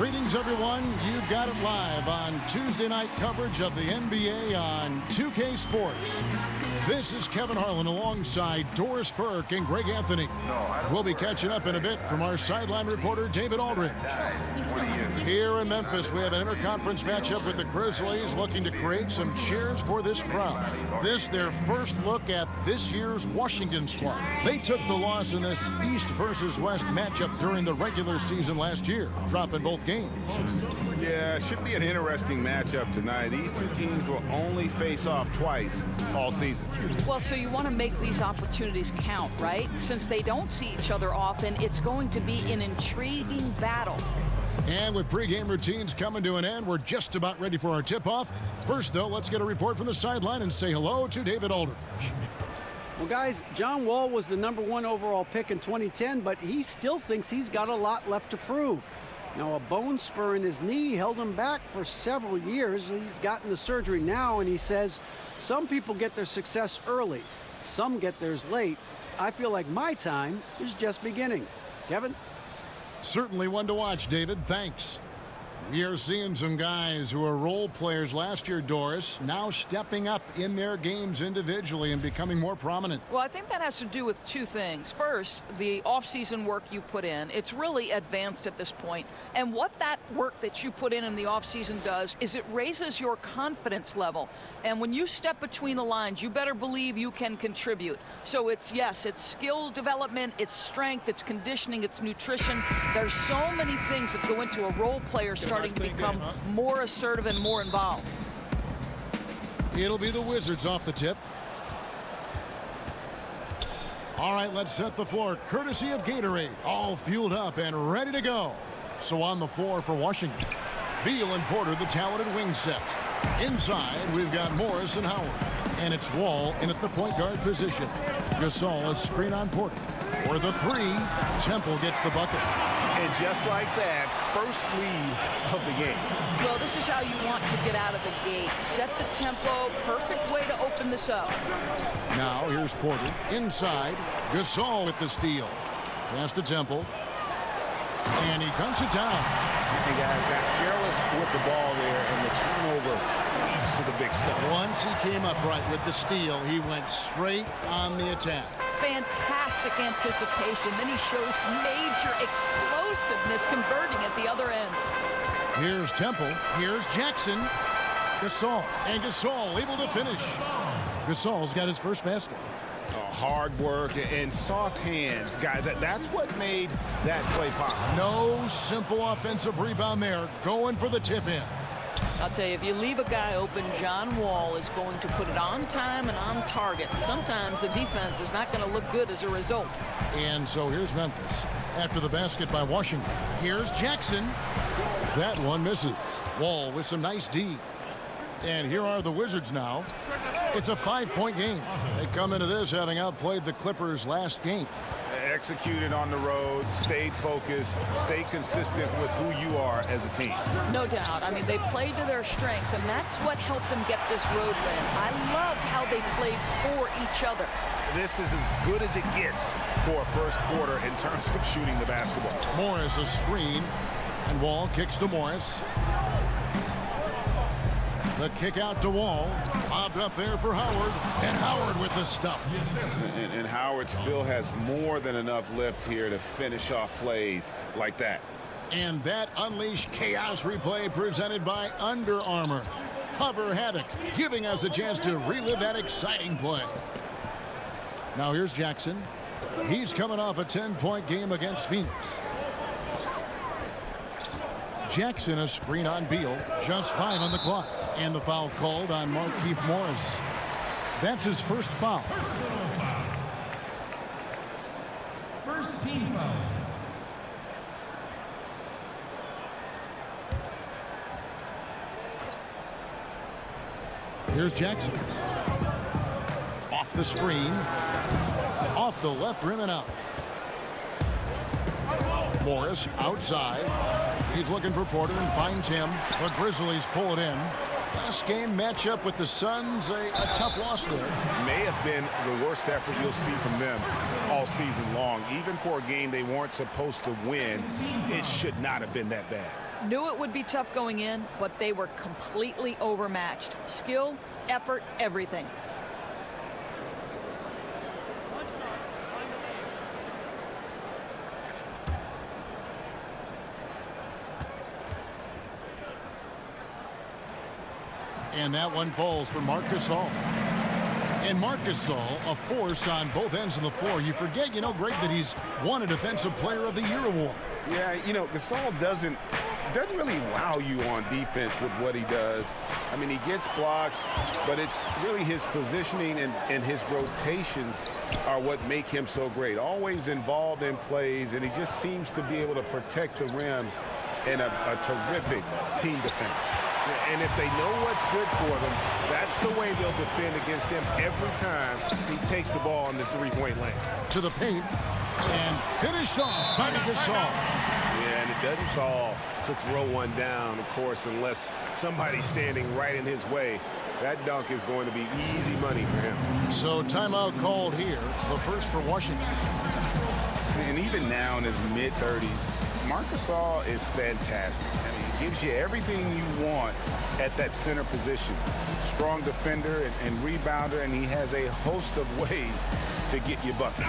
Greetings, everyone. You've got it live on Tuesday night coverage of the NBA on 2K Sports. This is Kevin Harlan alongside Doris Burke and Greg Anthony. We'll be catching up in a bit from our sideline reporter, David Aldridge. Here in Memphis, we have an interconference matchup with the Grizzlies looking to create some cheers for this crowd. This, their first look at this year's Washington squad. They took the loss in this East versus West matchup during the regular season last year, dropping both games. Yeah, it should be an interesting matchup tonight. These two teams will only face off twice all season. Well, so you want to make these opportunities count, right? Since they don't see each other often, it's going to be an intriguing battle. And with pregame routines coming to an end, we're just about ready for our tip-off. First, though, let's get a report from the sideline and say hello to David Aldridge. Well, guys, John Wall was the #1 overall pick in 2010, but he still thinks he's got a lot left to prove. Now, a bone spur in his knee held him back for several years. He's gotten the surgery now, and he says some people get their success early. Some get theirs late. I feel like my time is just beginning. Kevin? Certainly one to watch, David. Thanks. We are seeing some guys who were role players last year, Doris, now stepping up in their games individually and becoming more prominent. Well, I think that has to do with two things. First, the offseason work you put in. It's really advanced at this point. And what that work that you put in the offseason does is it raises your confidence level. And when you step between the lines, you better believe you can contribute. So it's, yes, it's skill development, it's strength, it's conditioning, it's nutrition. There's so many things that go into a role player starting to become more assertive and more involved. It'll be the Wizards off the tip. All right, let's set the floor courtesy of Gatorade. All fueled up and ready to go. So on the floor for Washington, Beal and Porter, the talented wing set. Inside, we've got Morris and Howard. And it's Wall in at the point guard position. Gasol a screen on Porter. For the three, Temple gets the bucket. And just like that, first lead of the game. Well, this is how you want to get out of the gate. Set the tempo. Perfect way to open this up. Now here's Porter inside. Gasol with the steal. Pass to Temple. And he dunks it down. And guys got careless with the ball there, and the turnover leads to the big stuff. Once he came up right with the steal, he went straight on the attack. Fantastic anticipation. Then he shows major explosiveness converting at the other end. Here's Temple. Here's Jackson. Gasol. And Gasol able to finish. Gasol's got his first basket. Hard work and soft hands. Guys, that's what made that play possible. No simple offensive rebound there. Going for the tip-in. I'll tell you, if you leave a guy open, John Wall is going to put it on time and on target. Sometimes the defense is not going to look good as a result. And so here's Memphis. After the basket by Washington. Here's Jackson. That one misses. Wall with some nice D. And here are the Wizards now. It's a 5-point game. They come into this having outplayed the Clippers last game. Executed on the road, stayed focused, stay consistent with who you are as a team. No doubt. I mean, they played to their strengths, and that's what helped them get this road win. I loved how they played for each other. This is as good as it gets for a first quarter in terms of shooting the basketball. Morris a screen, and Wall kicks to Morris. The kick out to Wall. Bobbed up there for Howard. And Howard with the stuff. And Howard still has more than enough lift here to finish off plays like that. And that unleashed chaos replay presented by Under Armour. Hover Havoc, giving us a chance to relive that exciting play. Now here's Jackson. He's coming off a 10-point game against Phoenix. Jackson a screen on Beal. Just 5 on the clock. And the foul called on Markieff Morris. That's his first foul. First team foul. Here's Jackson. Off the screen. Off the left rim and out. Morris outside. He's looking for Porter and finds him. The Grizzlies pull it in. Last game matchup with the Suns, a tough loss there. May have been the worst effort you'll see from them all season long. Even for a game they weren't supposed to win, it should not have been that bad. Knew it would be tough going in, but they were completely overmatched. Skill, effort, everything. And that one falls for Marc Gasol. And Marc Gasol, a force on both ends of the floor. You forget, Greg, that he's won a Defensive Player of the Year award. Yeah, Gasol doesn't really wow you on defense with what he does. I mean, he gets blocks, but it's really his positioning and his rotations are what make him so great. Always involved in plays, and he just seems to be able to protect the rim and a terrific team defender. And if they know what's good for them, that's the way they'll defend against him every time he takes the ball in the three-point lane. To the paint, and finished off by Gasol. Yeah, and it doesn't fall to throw one down, of course, unless somebody's standing right in his way. That dunk is going to be easy money for him. So timeout called here, the first for Washington. And even now in his mid-30s, Marc Gasol is fantastic. I mean, he gives you everything you want at that center position. Strong defender and rebounder, and he has a host of ways to get you buckets.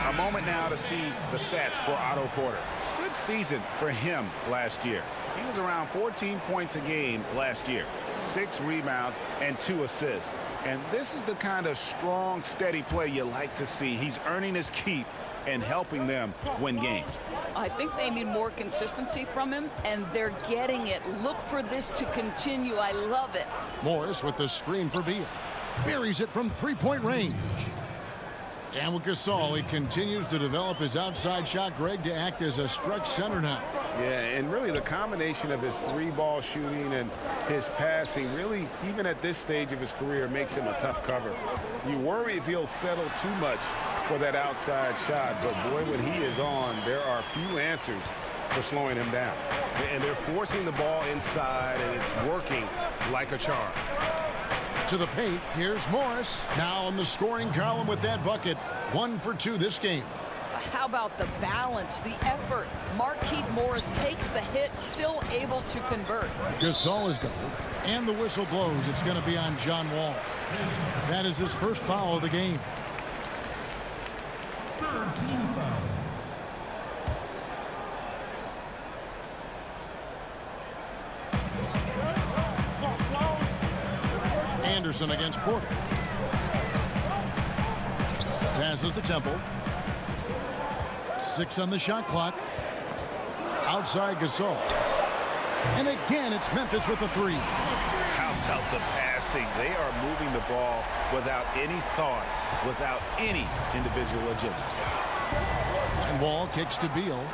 A moment now to see the stats for Otto Porter. Good season for him last year. He was around 14 points a game last year, 6 rebounds and 2 assists. And this is the kind of strong, steady play you like to see. He's earning his keep and helping them win games. I think they need more consistency from him, and they're getting it. Look for this to continue. I love it. Morris with the screen for Beal. Buries it from three-point range. And with Gasol, he continues to develop his outside shot, Greg, to act as a stretch center now. Yeah, and really the combination of his three-ball shooting and his passing really, even at this stage of his career, makes him a tough cover. You worry if he'll settle too much for that outside shot, but boy, when he is on, there are few answers for slowing him down. And they're forcing the ball inside, and it's working like a charm. To the paint, here's Morris. Now on the scoring column with that bucket. 1 for 2 this game. How about the balance, the effort? Markieff Morris takes the hit, still able to convert. Gasol is doubled, and the whistle blows. It's going to be on John Wall. That is his first foul of the game. Third team foul. Anderson against Porter. Passes to Temple. 6 on the shot clock. Outside Gasol. And again, it's Memphis with the 3. How about the passing? They are moving the ball without any thought, without any individual agenda. And Wall kicks to Beal.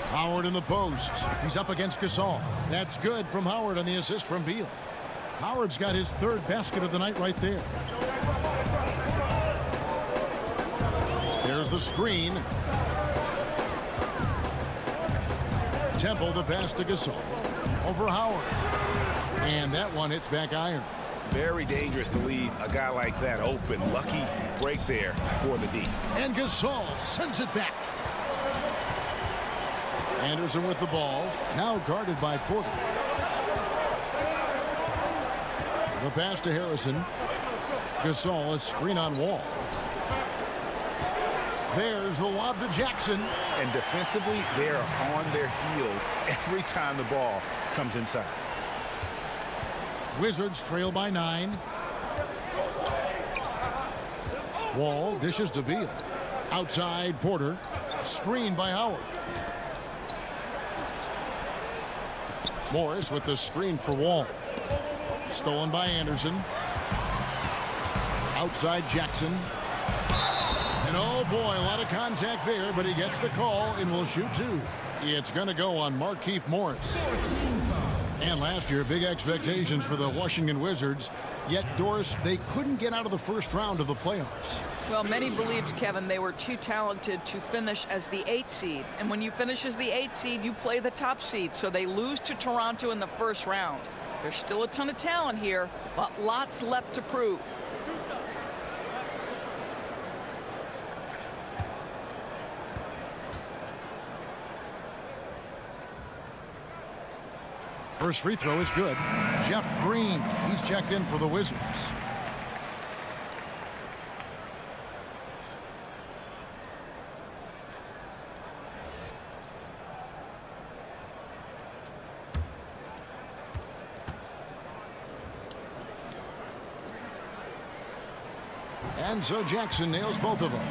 Howard in the post. He's up against Gasol. That's good from Howard on the assist from Beal. Howard's got his 3rd basket of the night right there. There's the screen. Temple, the pass to Gasol. Over Howard. And that one hits back iron. Very dangerous to leave a guy like that open. Lucky break there for the D. And Gasol sends it back. Anderson with the ball, now guarded by Porter. The pass to Harrison. Gasol, a screen on Wall. There's the lob to Jackson. And defensively, they are on their heels every time the ball comes inside. Wizards trail by 9. Wall dishes to Beal. Outside Porter. Screen by Howard. Morris with the screen for Wall. Stolen by Anderson. Outside Jackson. And oh boy, a lot of contact there, but he gets the call and will shoot 2. It's going to go on Markieff Morris. And last year, big expectations for the Washington Wizards. Yet, Doris, they couldn't get out of the first round of the playoffs. Well, many believes, Kevin, they were too talented to finish as the 8th seed. And when you finish as the 8th seed, you play the top seed. So they lose to Toronto in the first round. There's still a ton of talent here, but lots left to prove. First free throw is good. Jeff Green, he's checked in for the Wizards. And so Jackson nails both of them.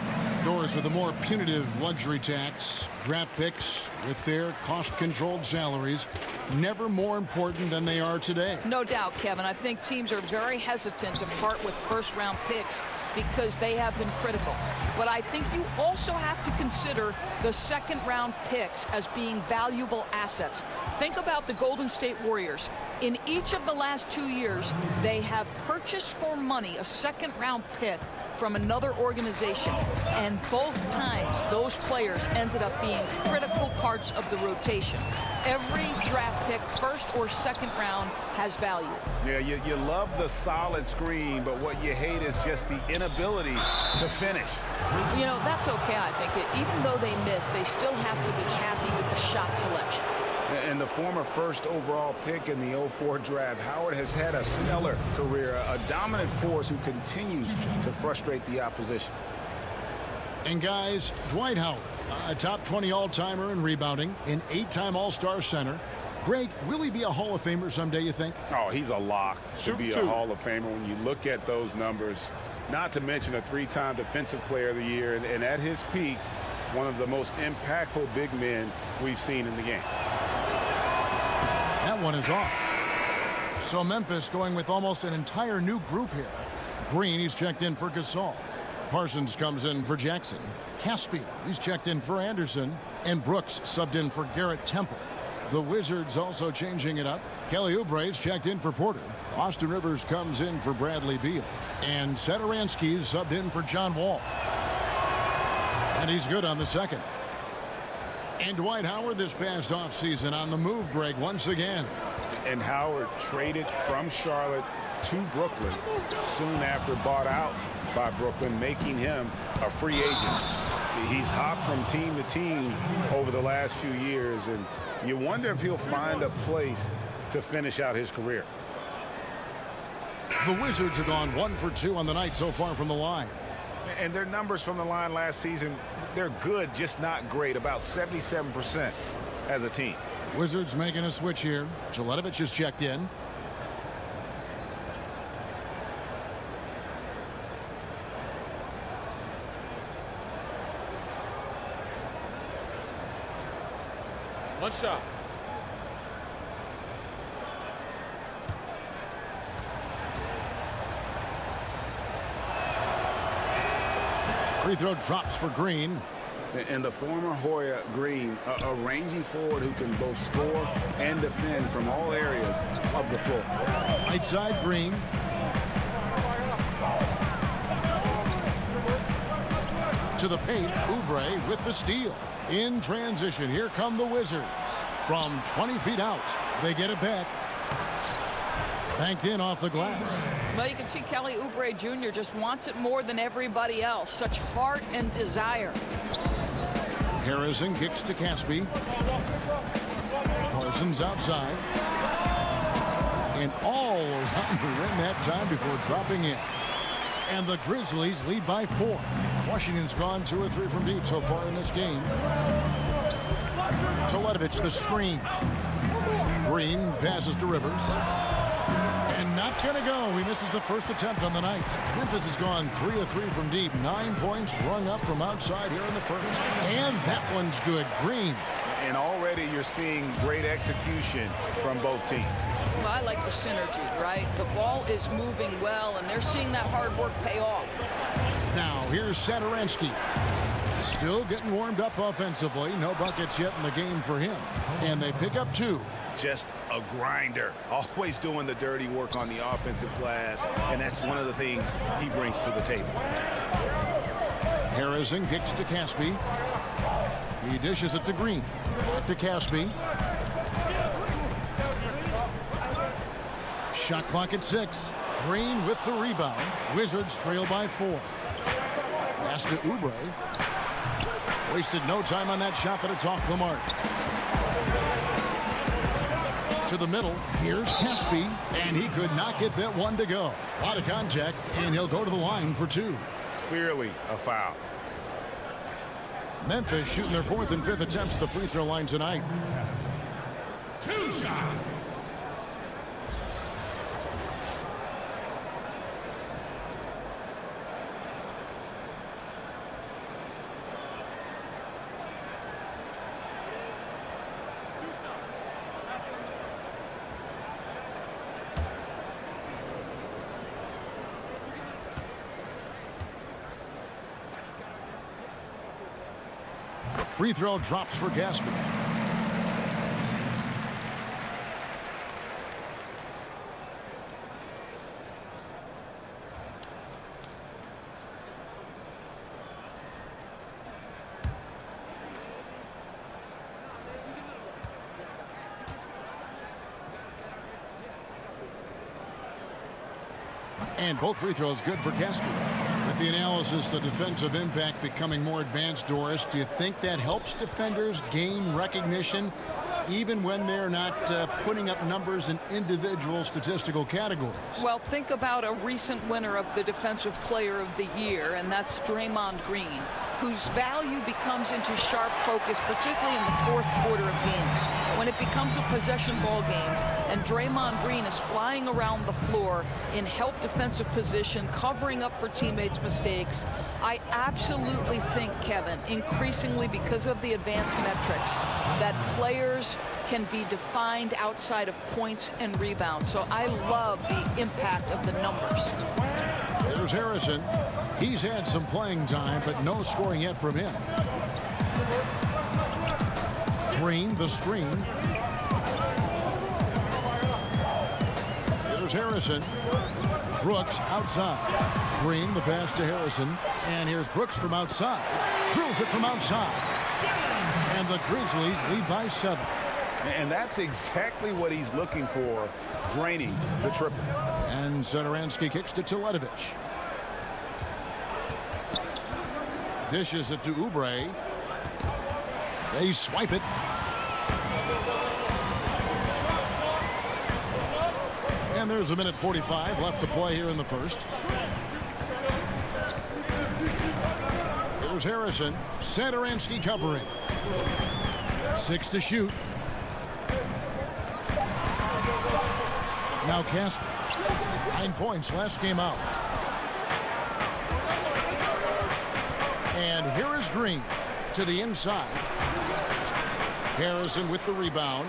Doors with a more punitive luxury tax. Draft picks with their cost-controlled salaries never more important than they are today. No doubt, Kevin. I think teams are very hesitant to part with first-round picks because they have been critical. But I think you also have to consider the second-round picks as being valuable assets. Think about the Golden State Warriors. In each of the last 2 years, they have purchased for money a second-round pick from another organization, and both times those players ended up being critical parts of the rotation. Every draft pick, first or second round, has value. Yeah, you love the solid screen, but what you hate is just the inability to finish. You know, that's okay, I think. Even though they miss, they still have to be happy with the shot selection. And the former first overall pick in the 04 draft, Howard has had a stellar career, a dominant force who continues to frustrate the opposition. And guys, Dwight Howard, a top 20 all-timer in rebounding, an 8-time All-Star center. Greg, will he be a Hall of Famer someday, you think? Oh, he's a lock to be a Hall of Famer when you look at those numbers. Not to mention a 3-time Defensive Player of the Year, and at his peak, one of the most impactful big men we've seen in the game. That one is off. So Memphis going with almost an entire new group here. Green, he's checked in for Gasol. Parsons comes in for Jackson. Caspi, he's checked in for Anderson. And Brooks subbed in for Garrett Temple. The Wizards also changing it up. Kelly Oubre's checked in for Porter. Austin Rivers comes in for Bradley Beal. And Satoransky's subbed in for John Wall. And he's good on the second. And Dwight Howard this past offseason on the move, Greg, once again. And Howard traded from Charlotte to Brooklyn soon after bought out by Brooklyn, making him a free agent. He's hopped from team to team over the last few years, and you wonder if he'll find a place to finish out his career. The Wizards have gone 1 for 2 on the night so far from the line. And their numbers from the line last season, they're good, just not great, about 77% as a team. Wizards making a switch here. Jelitovich is checked in. One shot. Free throw drops for Green. And the former Hoya Green, a rangy forward who can both score and defend from all areas of the floor. Right side, Green. To the paint, Oubre with the steal. In transition, here come the Wizards. From 20 feet out, they get it back. Banked in off the glass. Well, you can see Kelly Oubre Jr. just wants it more than everybody else. Such heart and desire. Harrison kicks to Caspi. Parsons outside. And all around the rim that time before dropping in. And the Grizzlies lead by 4. Washington's gone 2 or 3 from deep so far in this game. Jelitovich, the screen. Green passes to Rivers. And not going to go. He misses the first attempt on the night. Memphis has gone 3 of 3 from deep. 9 points rung up from outside here in the first. And that one's good. Green. And already you're seeing great execution from both teams. Well, I like the synergy, right? The ball is moving well, and they're seeing that hard work pay off. Now, here's Satoransky. Still getting warmed up offensively. No buckets yet in the game for him. And they pick up 2. Just a grinder, always doing the dirty work on the offensive glass, and that's one of the things he brings to the table. Harrison kicks to Caspi. He dishes it to Green. Back to Caspi. Shot clock at 6. Green with the rebound. Wizards trail by 4. Pass to Oubre. Wasted no time on that shot, but it's off the mark. to the middle. Here's Caspi, and he could not get that one to go. A lot of contact, and he'll go to the line for two. Clearly a foul. Memphis shooting their 4th and 5th attempts at the free throw line tonight. 2 shots. Free throw drops for Gaspi. And both free throws good for Gaspi. With the analysis, the defensive impact becoming more advanced, Doris, do you think that helps defenders gain recognition even when they're not putting up numbers in individual statistical categories? Well, think about a recent winner of the Defensive Player of the Year, and that's Draymond Green, whose value becomes into sharp focus, particularly in the 4th quarter of games, when it becomes a possession ball game and Draymond Green is flying around the floor in help defensive position, covering up for teammates' mistakes. I absolutely think, Kevin, increasingly because of the advanced metrics, that players can be defined outside of points and rebounds. So I love the impact of the numbers. There's Harrison. He's had some playing time, but no scoring yet from him. Green, the screen. Here's Harrison. Brooks outside. Green, the pass to Harrison. And here's Brooks from outside. Drills it from outside. And the Grizzlies lead by 7. And that's exactly what he's looking for, draining the triple. And Satoransky kicks to Teletovic. Dishes it to Oubre. They swipe it. And there's a minute 45 left to play here in the first. Here's Harrison. Satoransky covering. 6 to shoot. Now Caspi. 9 points last game out. And here is Green to the inside. Harrison with the rebound.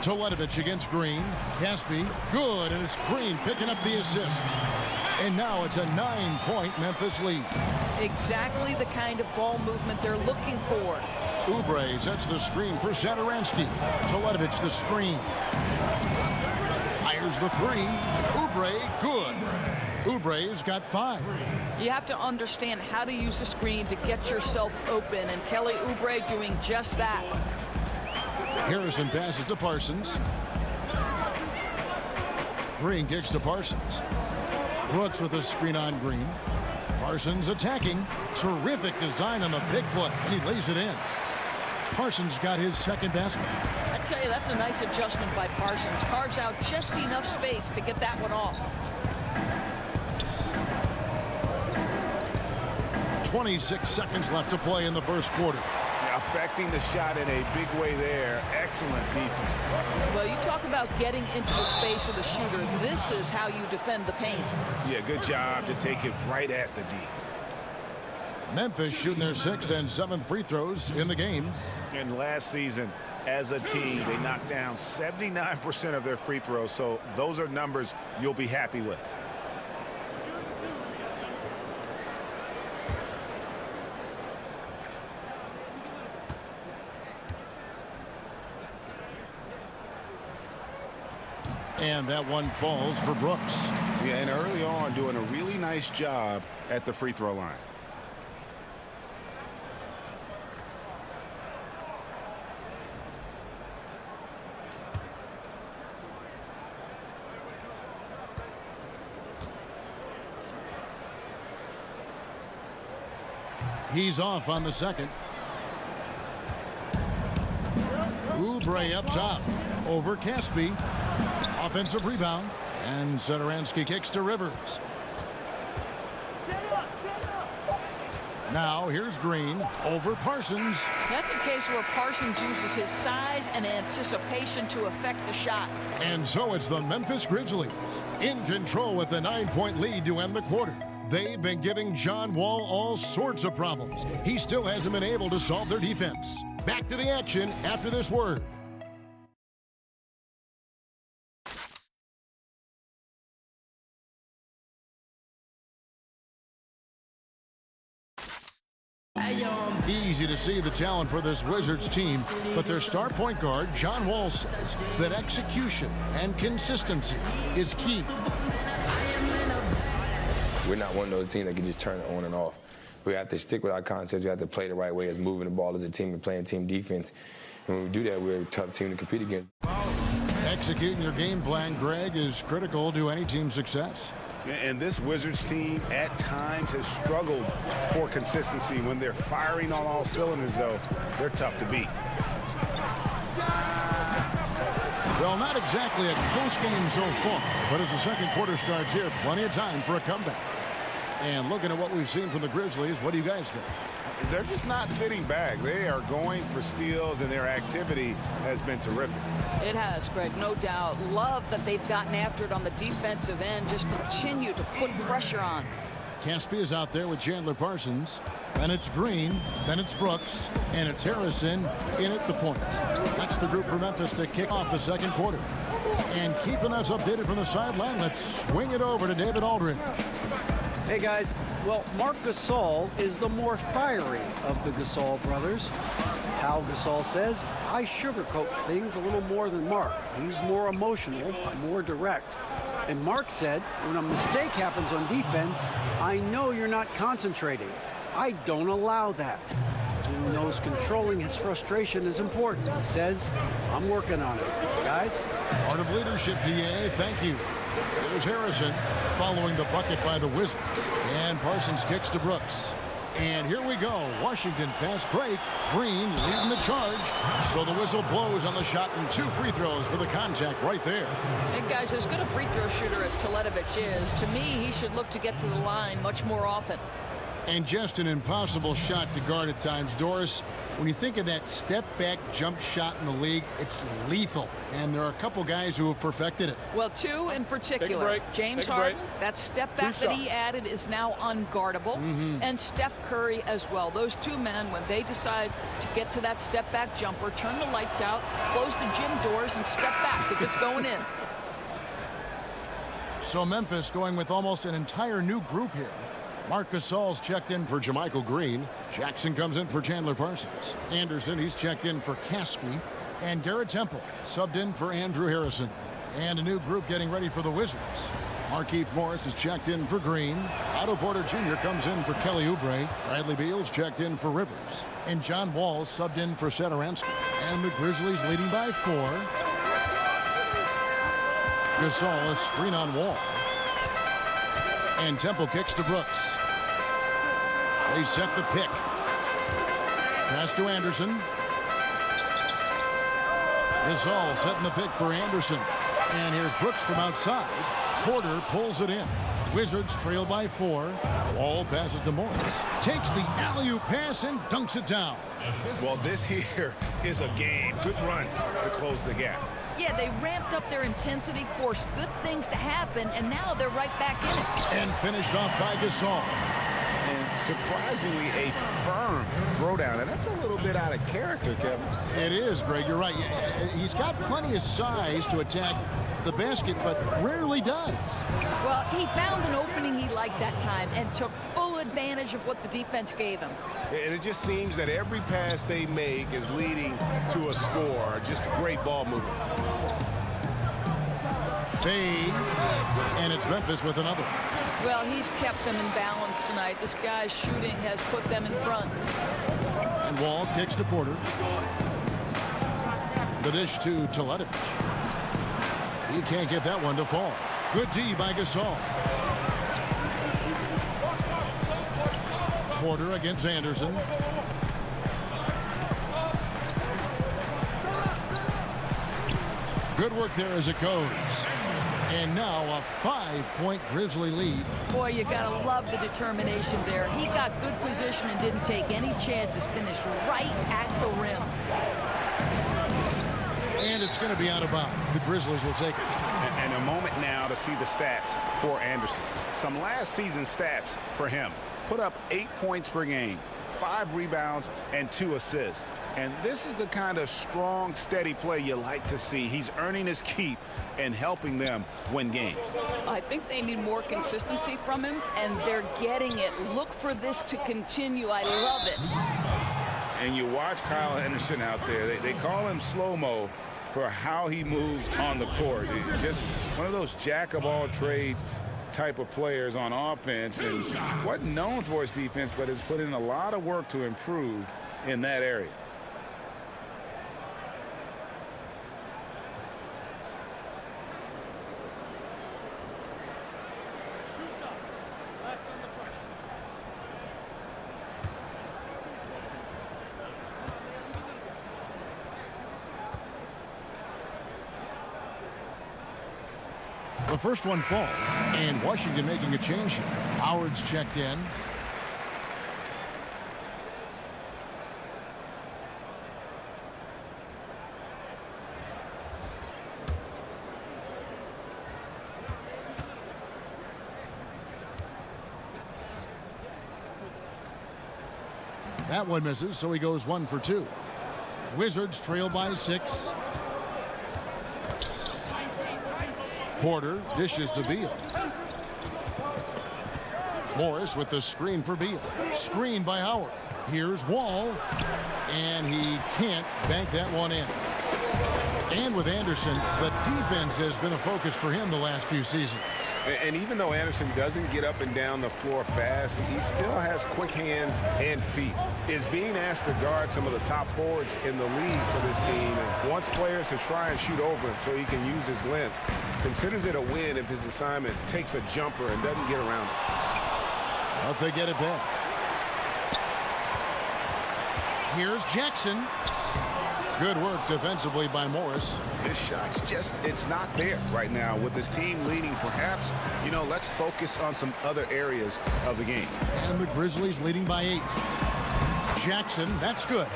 Teletovic against Green. Caspi, good, and it's Green picking up the assist. And now it's a 9-point Memphis lead. Exactly the kind of ball movement they're looking for. Oubre sets the screen for Satoransky. Teletovic the screen. Fires the 3. Oubre, good. Oubre's got 5. You have to understand how to use the screen to get yourself open, and Kelly Oubre doing just that. Harrison passes to Parsons. Green kicks to Parsons. Brooks with a screen on Green. Parsons attacking. Terrific design on the big play, and he lays it in. Parsons got his second basket. I tell you, that's a nice adjustment by Parsons. Carves out just enough space to get that one off. 26 seconds left to play in the first quarter. Affecting the shot in a big way there. Excellent defense. Well, you talk about getting into the space of the shooter. This is how you defend the paint. Yeah, good job to take it right at the D. Memphis shooting their 6th and 7th free throws in the game. And last season, as a team, they knocked down 79% of their free throws. So those are numbers you'll be happy with. And that one falls for Brooks. Yeah, and early on doing a really nice job at the free throw line. He's off on the second. Oubre up top. Over Caspi. Offensive rebound. And Satoransky kicks to Rivers. Now here's Green over Parsons. That's a case where Parsons uses his size and anticipation to affect the shot. And so it's the Memphis Grizzlies in control with a 9-point lead to end the quarter. They've been giving John Wall all sorts of problems. He still hasn't been able to solve their defense. Back to the action after this word. Easy to see the talent for this Wizards team, but their star point guard, John Wall, says that execution and consistency is key. We're not one of those teams that can just turn it on and off. We have to stick with our concepts. We have to play the right way as moving the ball as a team and playing team defense. And when we do that, we're a tough team to compete against. Executing your game plan, Greg, is critical to any team's success. And this Wizards team at times has struggled for consistency. When they're firing on all cylinders, though, they're tough to beat. Well, not exactly a close game so far, but as the second quarter starts here, plenty of time for a comeback. And looking at what we've seen from the Grizzlies, what do you guys think? They're just not sitting back. They are going for steals, and their activity has been terrific. It has, Greg, no doubt. Love that they've gotten after it on the defensive end. Just continue to put pressure on. Caspi is out there with Chandler Parsons. Then it's Green. Then it's Brooks. And it's Harrison in at the point. That's the group for Memphis to kick off the second quarter. And keeping us updated from the sideline, let's swing it over to David Aldridge. Hey, guys. Well, Marc Gasol is the more fiery of the Gasol brothers. Pal Gasol says, I sugarcoat things a little more than Marc. He's more emotional, more direct. And Marc said, when a mistake happens on defense, I know you're not concentrating. I don't allow that. He knows controlling his frustration is important. He says, I'm working on it. Guys? Part of leadership, DA. Thank you. There's Harrison following the bucket by the Wizards. And Parsons kicks to Brooks. And here we go. Washington fast break. Green leading the charge. So the whistle blows on the shot and 2 free throws for the contact right there. Hey, guys, as good a free throw shooter as Teletovic is, to me, he should look to get to the line much more often. And just an impossible shot to guard at times. Doris, when you think of that step-back jump shot in the league, it's lethal. And there are a couple guys who have perfected it. Well, 2 in particular. Take a break. James Take a Harden, break. that step-back that he added is now unguardable. And Steph Curry as well. Those 2 men, when they decide to get to that step-back jumper, turn the lights out, close the gym doors, and step back because it's going in. So Memphis going with almost an entire new group here. Marc Gasol's checked in for Jermichael Green. Jackson comes in for Chandler Parsons. Anderson, he's checked in for Caspi. And Garrett Temple subbed in for Andrew Harrison. And a new group getting ready for the Wizards. Markieff Morris is checked in for Green. Otto Porter Jr. comes in for Kelly Oubre. Bradley Beal's checked in for Rivers. And John Wall subbed in for Satoransky. And the Grizzlies leading by 4. Gasol, a screen on Wall. And Temple kicks to Brooks. They set the pick. Pass to Anderson. Gasol setting the pick for Anderson. And here's Brooks from outside. Porter pulls it in. Wizards trail by 4. Wall passes to Morris. Takes the alley-oop pass and dunks it down. Well, this here is a game. Good run to close the gap. Yeah, they ramped up their intensity, forced good things to happen, and now they're right back in it. And finished off by Gasol. And surprisingly, a firm throwdown. And that's a little bit out of character, Kevin. It is, Greg. You're right. He's got plenty of size to attack the basket, but rarely does. Well, he found an opening he liked that time and took full advantage of what the defense gave him. And it just seems that every pass they make is leading to a score. Just great ball movement. Fades, and it's Memphis with another. Well, he's kept them in balance tonight. This guy's shooting has put them in front. And Wall kicks to Porter. The dish to Teletovic. He can't get that one to fall. Good D by Gasol. Porter against Anderson. Good work there as it goes. And now a 5-point Grizzly lead. Boy, you got to love the determination there. He got good position and didn't take any chances. Finished right at the rim. And it's going to be out of bounds. The Grizzlies will take it. And a moment now to see the stats for Anderson. Some last season stats for him. Put up 8 points per game, 5 rebounds, and 2 assists. And this is the kind of strong, steady play you like to see. He's earning his keep and helping them win games. I think they need more consistency from him, and they're getting it. Look for this to continue. I love it. And you watch Kyle Anderson out there. They call him slow-mo for how he moves on the court. Just one of those jack-of-all-trades type of players on offense, and wasn't known for his defense, but has put in a lot of work to improve in that area. The first one falls, and Washington making a change here. Howard's checked in. That one misses, so he goes 1 for 2. Wizards trail by 6. Porter dishes to Beal. Morris with the screen for Beal. Screen by Howard. Here's Wall. And he can't bank that one in. And with Anderson, the defense has been a focus for him the last few seasons. And even though Anderson doesn't get up and down the floor fast, he still has quick hands and feet. Is being asked to guard some of the top forwards in the league for this team and wants players to try and shoot over him so he can use his length. Considers it a win if his assignment takes a jumper and doesn't get around it. But they get it back. Here's Jackson. Good work defensively by Morris. His shot's just, it's not there right now with his team leading. Perhaps, you know, let's focus on some other areas of the game. And the Grizzlies leading by 8. Jackson, that's good.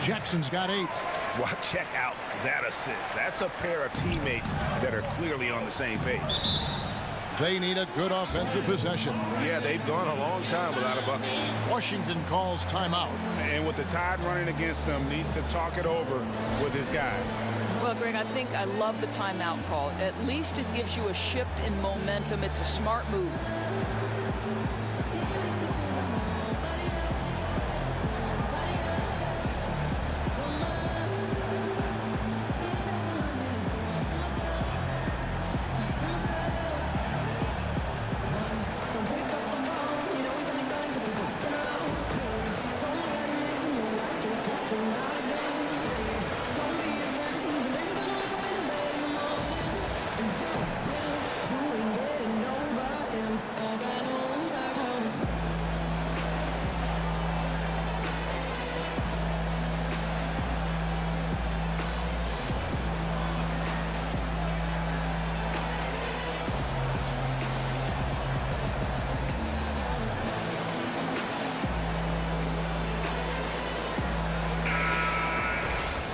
Jackson's got 8. Well, check out that assist. That's a pair of teammates that are clearly on the same page. They need a good offensive possession. Yeah, they've gone a long time without a bucket. Washington calls timeout. And with the tide running against them, needs to talk it over with his guys. Well, Greg, I think I love the timeout call. At least it gives you a shift in momentum. It's a smart move.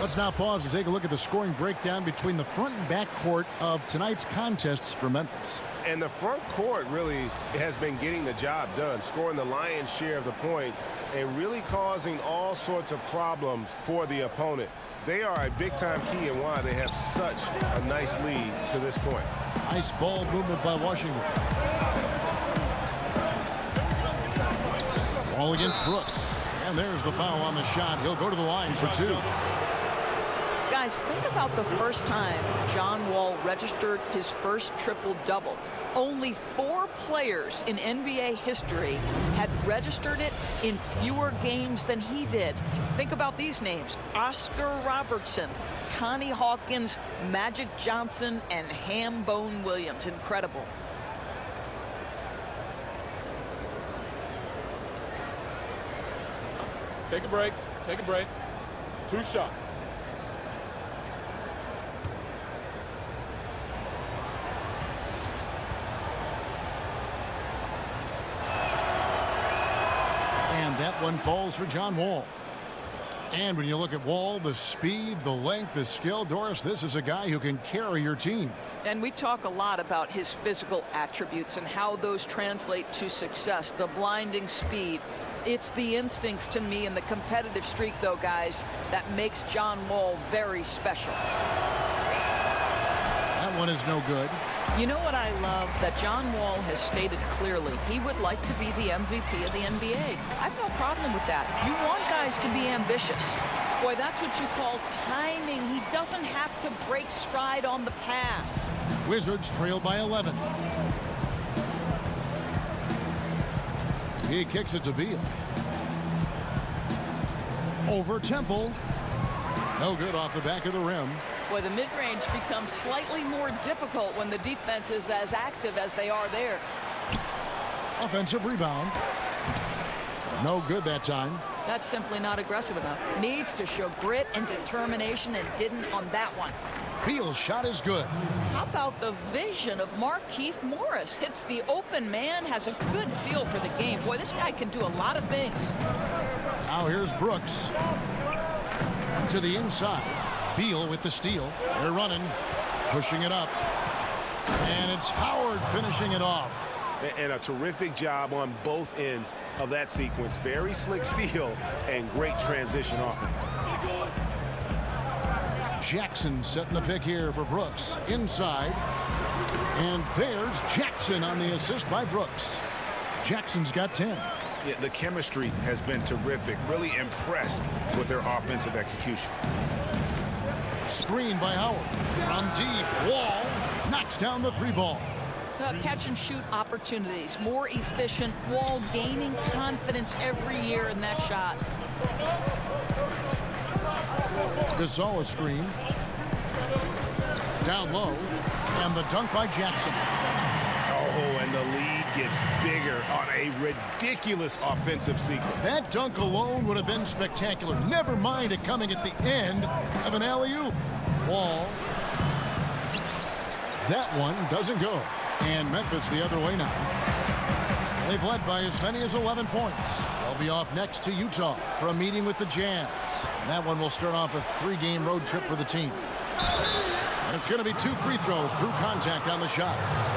Let's now pause to take a look at the scoring breakdown between the front and back court of tonight's contests for Memphis. And the front court really has been getting the job done, scoring the lion's share of the points and really causing all sorts of problems for the opponent. They are a big-time key in why they have such a nice lead to this point. Nice ball movement by Washington. Ball against Brooks. And there's the foul on the shot. He'll go to the line for 2. Guys, think about the first time John Wall registered his first triple-double. Only 4 players in NBA history had registered it in fewer games than he did. Think about these names: Oscar Robertson, Connie Hawkins, Magic Johnson, and Hambone Williams. Incredible. Take a break. Take a break. 2 shots. That one falls for John Wall. And when you look at Wall, the speed, the length, the skill, Doris, this is a guy who can carry your team. And we talk a lot about his physical attributes and how those translate to success, the blinding speed. It's the instincts to me and the competitive streak, though, guys, that makes John Wall very special. That one is no good. You know what I love? That John Wall has stated clearly he would like to be the MVP of the NBA. I have no problem with that. You want guys to be ambitious. Boy, that's what you call timing. He doesn't have to break stride on the pass. Wizards trail by 11. He kicks it to Beal. Over Temple. No good off the back of the rim. Boy, the mid-range becomes slightly more difficult when the defense is as active as they are there. Offensive rebound. No good that time. That's simply not aggressive enough. Needs to show grit and determination, and didn't on that one. Beal's shot is good. How about the vision of Markieff Morris? Hits the open man, has a good feel for the game. Boy, this guy can do a lot of things. Now here's Brooks. To the inside. Beal with the steal. They're running. Pushing it up. And it's Howard finishing it off. And a terrific job on both ends of that sequence. Very slick steal and great transition offense. Jackson setting the pick here for Brooks. Inside. And there's Jackson on the assist by Brooks. Jackson's got 10. Yeah, the chemistry has been terrific. Really impressed with their offensive execution. Screen by Howard. From deep. Wall knocks down the three ball. Catch and shoot opportunities. More efficient. Wall gaining confidence every year in that shot. Gasol a screen. Down low. And the dunk by Jackson. Oh, and the lead gets bigger on a ridiculous offensive sequence. That dunk alone would have been spectacular. Never mind it coming at the end of an alley-oop. Wall. That one doesn't go. And Memphis the other way now. They've led by as many as 11 points. They'll be off next to Utah for a meeting with the Jazz. And that one will start off a 3-game road trip for the team. And it's going to be 2 free throws. Drew contact on the shot.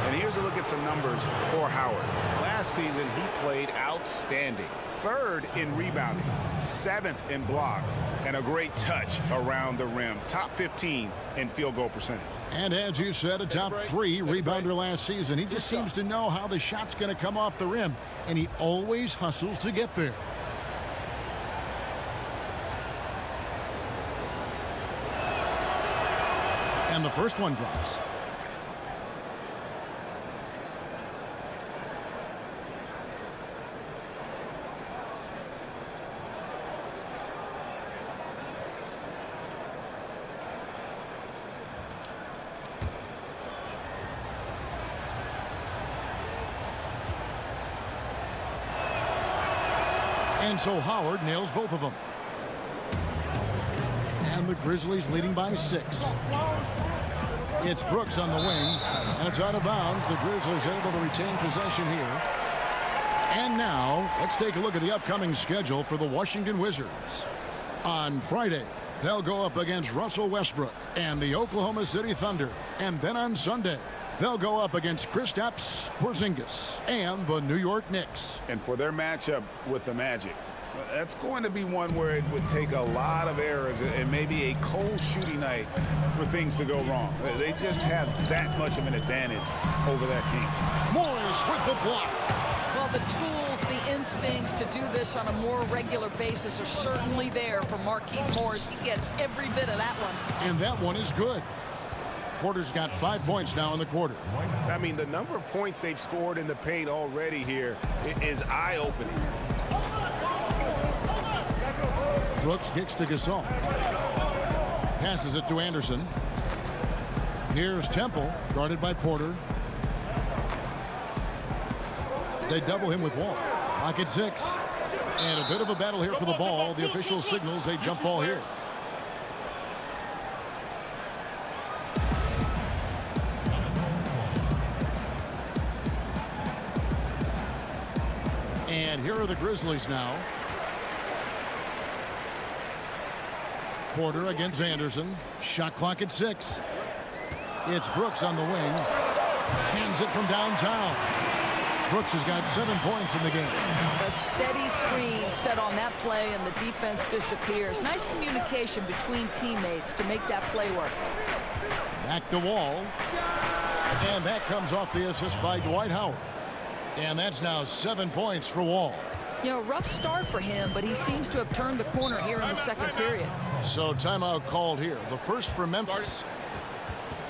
And here's a look at some numbers for Howard. Last season, he played outstanding. 3rd in rebounding, 7th in blocks, and a great touch around the rim. Top 15 in field goal percentage. And as you said, a top 3 rebounder last season. He just seems to know how the shot's going to come off the rim, and he always hustles to get there. And the first one drops. And so Howard nails both of them. And the Grizzlies leading by 6. It's Brooks on the wing, and it's out of bounds. The Grizzlies able to retain possession here. And now, let's take a look at the upcoming schedule for the Washington Wizards. On Friday, they'll go up against Russell Westbrook and the Oklahoma City Thunder. And then on Sunday, they'll go up against Kristaps Porzingis and the New York Knicks. And for their matchup with the Magic, that's going to be one where it would take a lot of errors and maybe a cold shooting night for things to go wrong. They just have that much of an advantage over that team. Morris with the block. Well, the tools, the instincts to do this on a more regular basis are certainly there for Markieff Morris. He gets every bit of that one. And that one is good. Porter's got 5 points now in the quarter. I mean, the number of points they've scored in the paint already here is eye-opening. Brooks kicks to Gasol. Passes it to Anderson. Here's Temple, guarded by Porter. They double him with Wall. Pocket 6. And a bit of a battle here for the ball. The official signals a jump ball here. And here are the Grizzlies now. Porter against Anderson. Shot clock at 6. It's Brooks on the wing. Cans it from downtown. Brooks has got 7 points in the game. A steady screen set on that play, and the defense disappears. Nice communication between teammates to make that play work. Back to Wall. And that comes off the assist by Dwight Howard. And that's now 7 points for Wall. You know, rough start for him, but he seems to have turned the corner here in the second period. So timeout called here. The first for Memphis.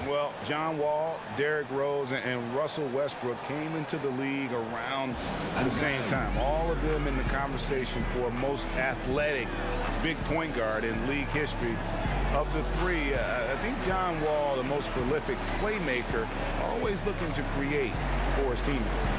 Well, John Wall, Derrick Rose, and Russell Westbrook came into the league around the same time. All of them in the conversation for most athletic big point guard in league history. Of the three, I think John Wall, the most prolific playmaker, always looking to create for his teammates.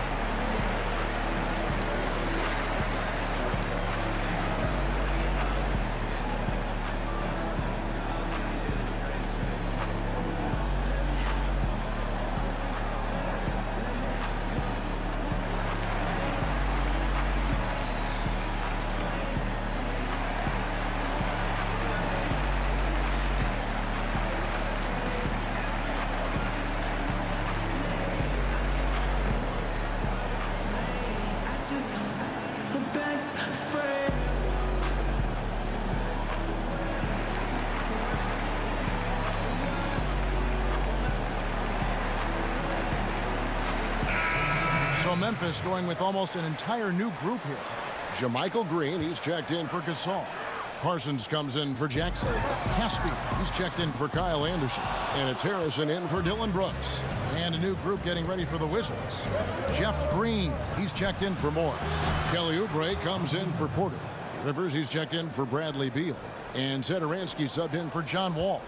So Memphis going with almost an entire new group here. JaMychal Green, he's checked in for Gasol. Parsons comes in for Jackson. Caspi, he's checked in for Kyle Anderson. And it's Harrison in for Dylan Brooks. And a new group getting ready for the Wizards. Jeff Green, he's checked in for Morris. Kelly Oubre comes in for Porter. Rivers, he's checked in for Bradley Beal. And Satoransky subbed in for John Wall.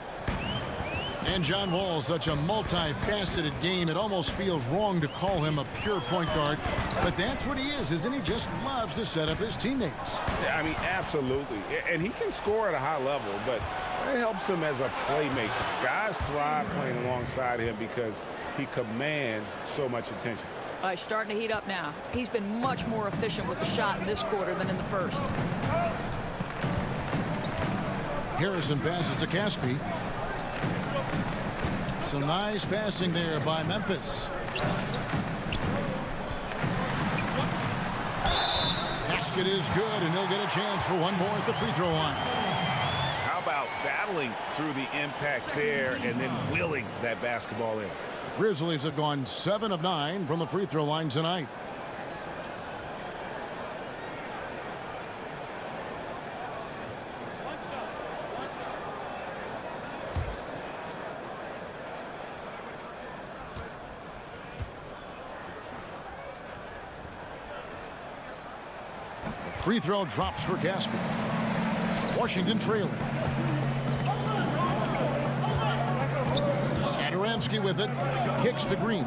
And John Wall is such a multifaceted game, it almost feels wrong to call him a pure point guard. But that's what he is, isn't he? Just loves to set up his teammates. Yeah, I mean, absolutely. And he can score at a high level, but it helps him as a playmaker. Guys thrive playing alongside him because he commands so much attention. He's starting to heat up now. He's been much more efficient with the shot in this quarter than in the first. Harrison passes to Caspi. Some nice passing there by Memphis. Basket is good, and he'll get a chance for one more at the free throw line. How about battling through the impact there and then willing that basketball in? Grizzlies have gone 7 of 9 from the free throw line tonight. Free throw drops for Gasol. Washington trailing. Satoransky with it. Kicks to Green.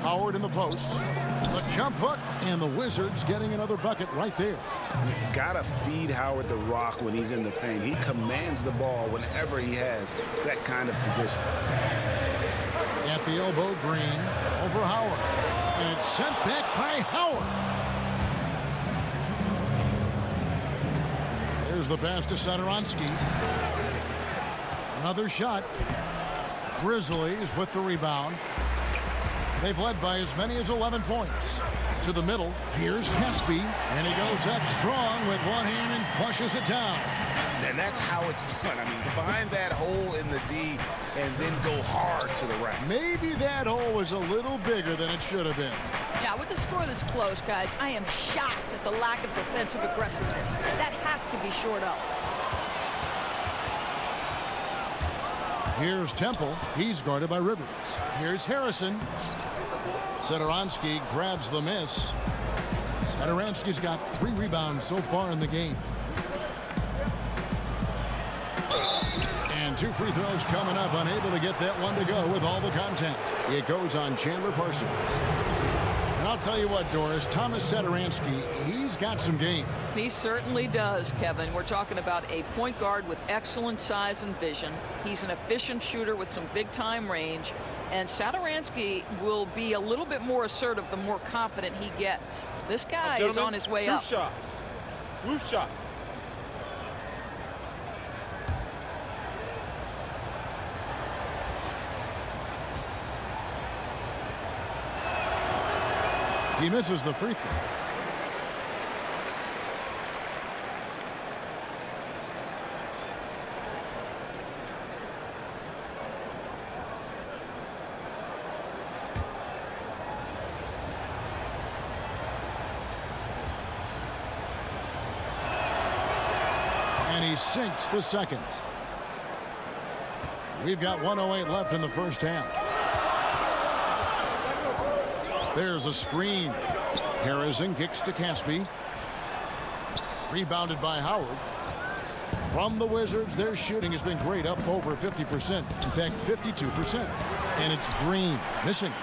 Howard in the post. The jump hook. And the Wizards getting another bucket right there. You gotta feed Howard the rock when he's in the paint. He commands the ball whenever he has that kind of position. At the elbow, Green over Howard. And it's sent back by Howard. There's the pass to Satoransky. Another shot. Grizzlies with the rebound. They've led by as many as 11 points. To the middle. Here's Caspi. And he goes up strong with one hand and flushes it down. And that's how it's done. I mean, find that hole in the D and then go hard to the rack. Maybe that hole was a little bigger than it should have been. Yeah, with the score this close, guys, I am shocked at the lack of defensive aggressiveness. That has to be shored up. Here's Temple. He's guarded by Rivers. Here's Harrison. Satoransky grabs the miss. Satoransky's got 3 rebounds so far in the game. And 2 free throws coming up, unable to get that one to go with all the contact. It goes on Chandler Parsons. And I'll tell you what, Doris, Thomas Satoransky, he's got some game. He certainly does, Kevin. We're talking about a point guard with excellent size and vision. He's an efficient shooter with some big-time range. And Satoransky will be a little bit more assertive the more confident he gets. This guy is on his way up. Shots. Roof shots. He misses the free throw. And he sinks the second. We've got 1:08 left in the first half. There's a screen. Harrison kicks to Caspi. Rebounded by Howard. From the Wizards, their shooting has been great, up over 50%. In fact, 52%. And it's Green missing.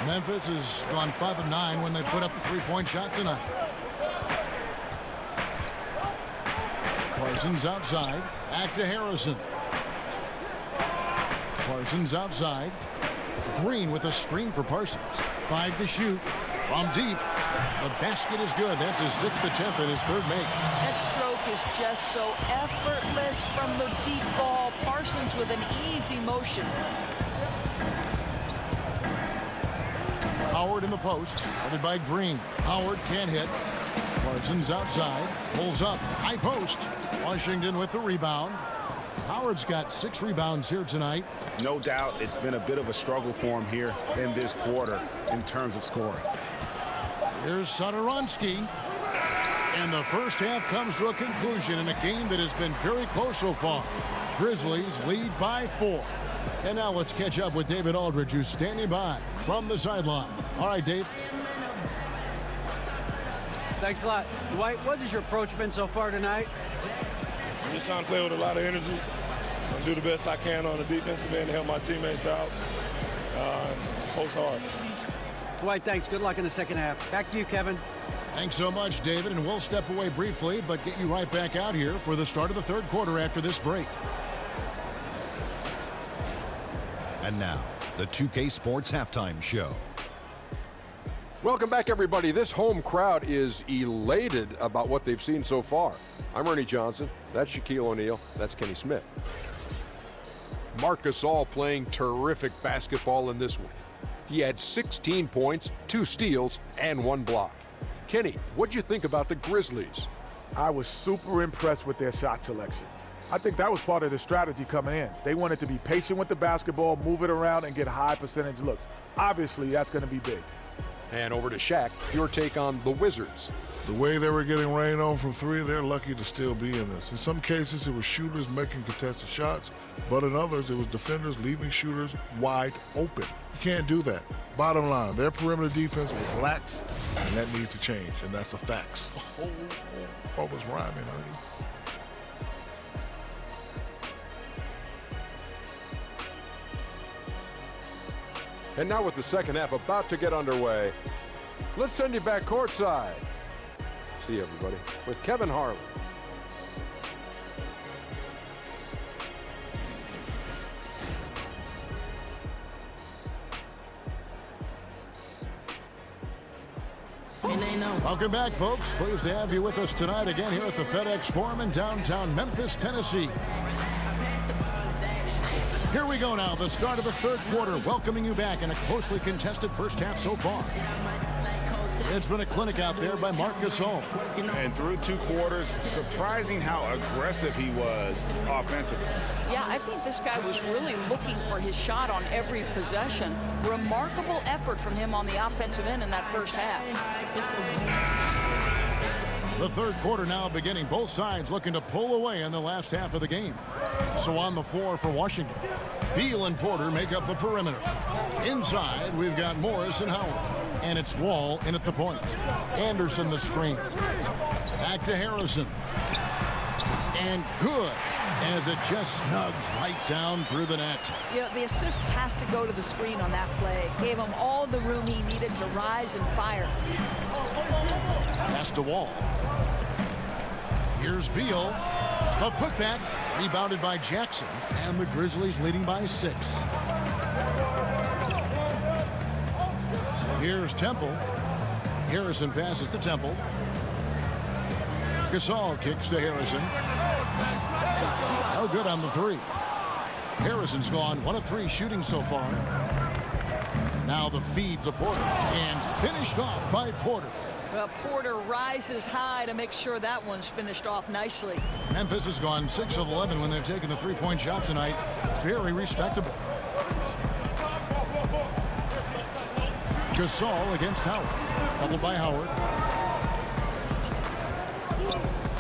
Memphis has gone 5 of 9 when they put up the three-point shot tonight. Parsons outside. Back to Harrison. Parsons outside. Green with a screen for Parsons. 5 to shoot. From deep. The basket is good. That's his 6th attempt and his 3rd make. That stroke is just so effortless from the deep ball. Parsons with an easy motion. Howard in the post. Headed by Green. Howard can't hit. Parsons outside. Pulls up. High post. Washington with the rebound. Howard's got 6 rebounds here tonight. No doubt it's been a bit of a struggle for him here in this quarter in terms of scoring. Here's Satoransky. And the first half comes to a conclusion in a game that has been very close so far. Grizzlies lead by 4. And now let's catch up with David Aldridge, who's standing by from the sideline. All right, Dave. Thanks a lot. Dwight, what has your approach been so far tonight? I'm just trying to play with a lot of energy. I'll do the best I can on the defensive end to help my teammates out. Post hard. Dwight, thanks. Good luck in the second half. Back to you, Kevin. Thanks so much, David. And we'll step away briefly, but get you right back out here for the start of the 3rd quarter after this break. And now, the 2K Sports Halftime Show. Welcome back, everybody. This home crowd is elated about what they've seen so far. I'm Ernie Johnson. That's Shaquille O'Neal. That's Kenny Smith. Marc Gasol playing terrific basketball in this one. He had 16 points, 2 steals, and 1 block. Kenny, what'd you think about the Grizzlies? I was super impressed with their shot selection. I think that was part of the strategy coming in. They wanted to be patient with the basketball, move it around, and get high percentage looks. Obviously, that's going to be big. And over to Shaq, your take on the Wizards. The way they were getting rained on from 3, they're lucky to still be in this. In some cases, it was shooters making contested shots, but in others, it was defenders leaving shooters wide open. You can't do that. Bottom line, their perimeter defense was lax, and that needs to change, and that's a fact. What was rhyming, honey? And now with the second half about to get underway, let's send you back courtside. See you, everybody, with Kevin Harlan. Welcome back, folks. Pleased to have you with us tonight again here at the FedEx Forum in downtown Memphis, Tennessee. Here we go now, the start of the 3rd quarter, welcoming you back in a closely contested first half so far. It's been a clinic out there by Marc Gasol. And through 2 quarters, surprising how aggressive he was offensively. Yeah, I think this guy was really looking for his shot on every possession. Remarkable effort from him on the offensive end in that first half. The 3rd quarter now beginning. Both sides looking to pull away in the last half of the game. So on the floor for Washington, Beal and Porter make up the perimeter. Inside, we've got Morris and Howard. And it's Wall in at the point. Anderson the screen. Back to Harrison. And good, as it just snugs right down through the net. Yeah, the assist has to go to the screen on that play. Gave him all the room he needed to rise and fire. Pass to Wall. Here's Beal. A putback, rebounded by Jackson, and the Grizzlies leading by 6. Here's Temple. Harrison passes to Temple. Gasol kicks to Harrison. No good on the three. Harrison's gone 1 of 3 shooting so far. Now the feed to Porter and finished off by Porter. Well, Porter rises high to make sure that one's finished off nicely. Memphis has gone 6 of 11 when they've taken the three-point shot tonight. Very respectable. Gasol against Howard. Doubled by Howard.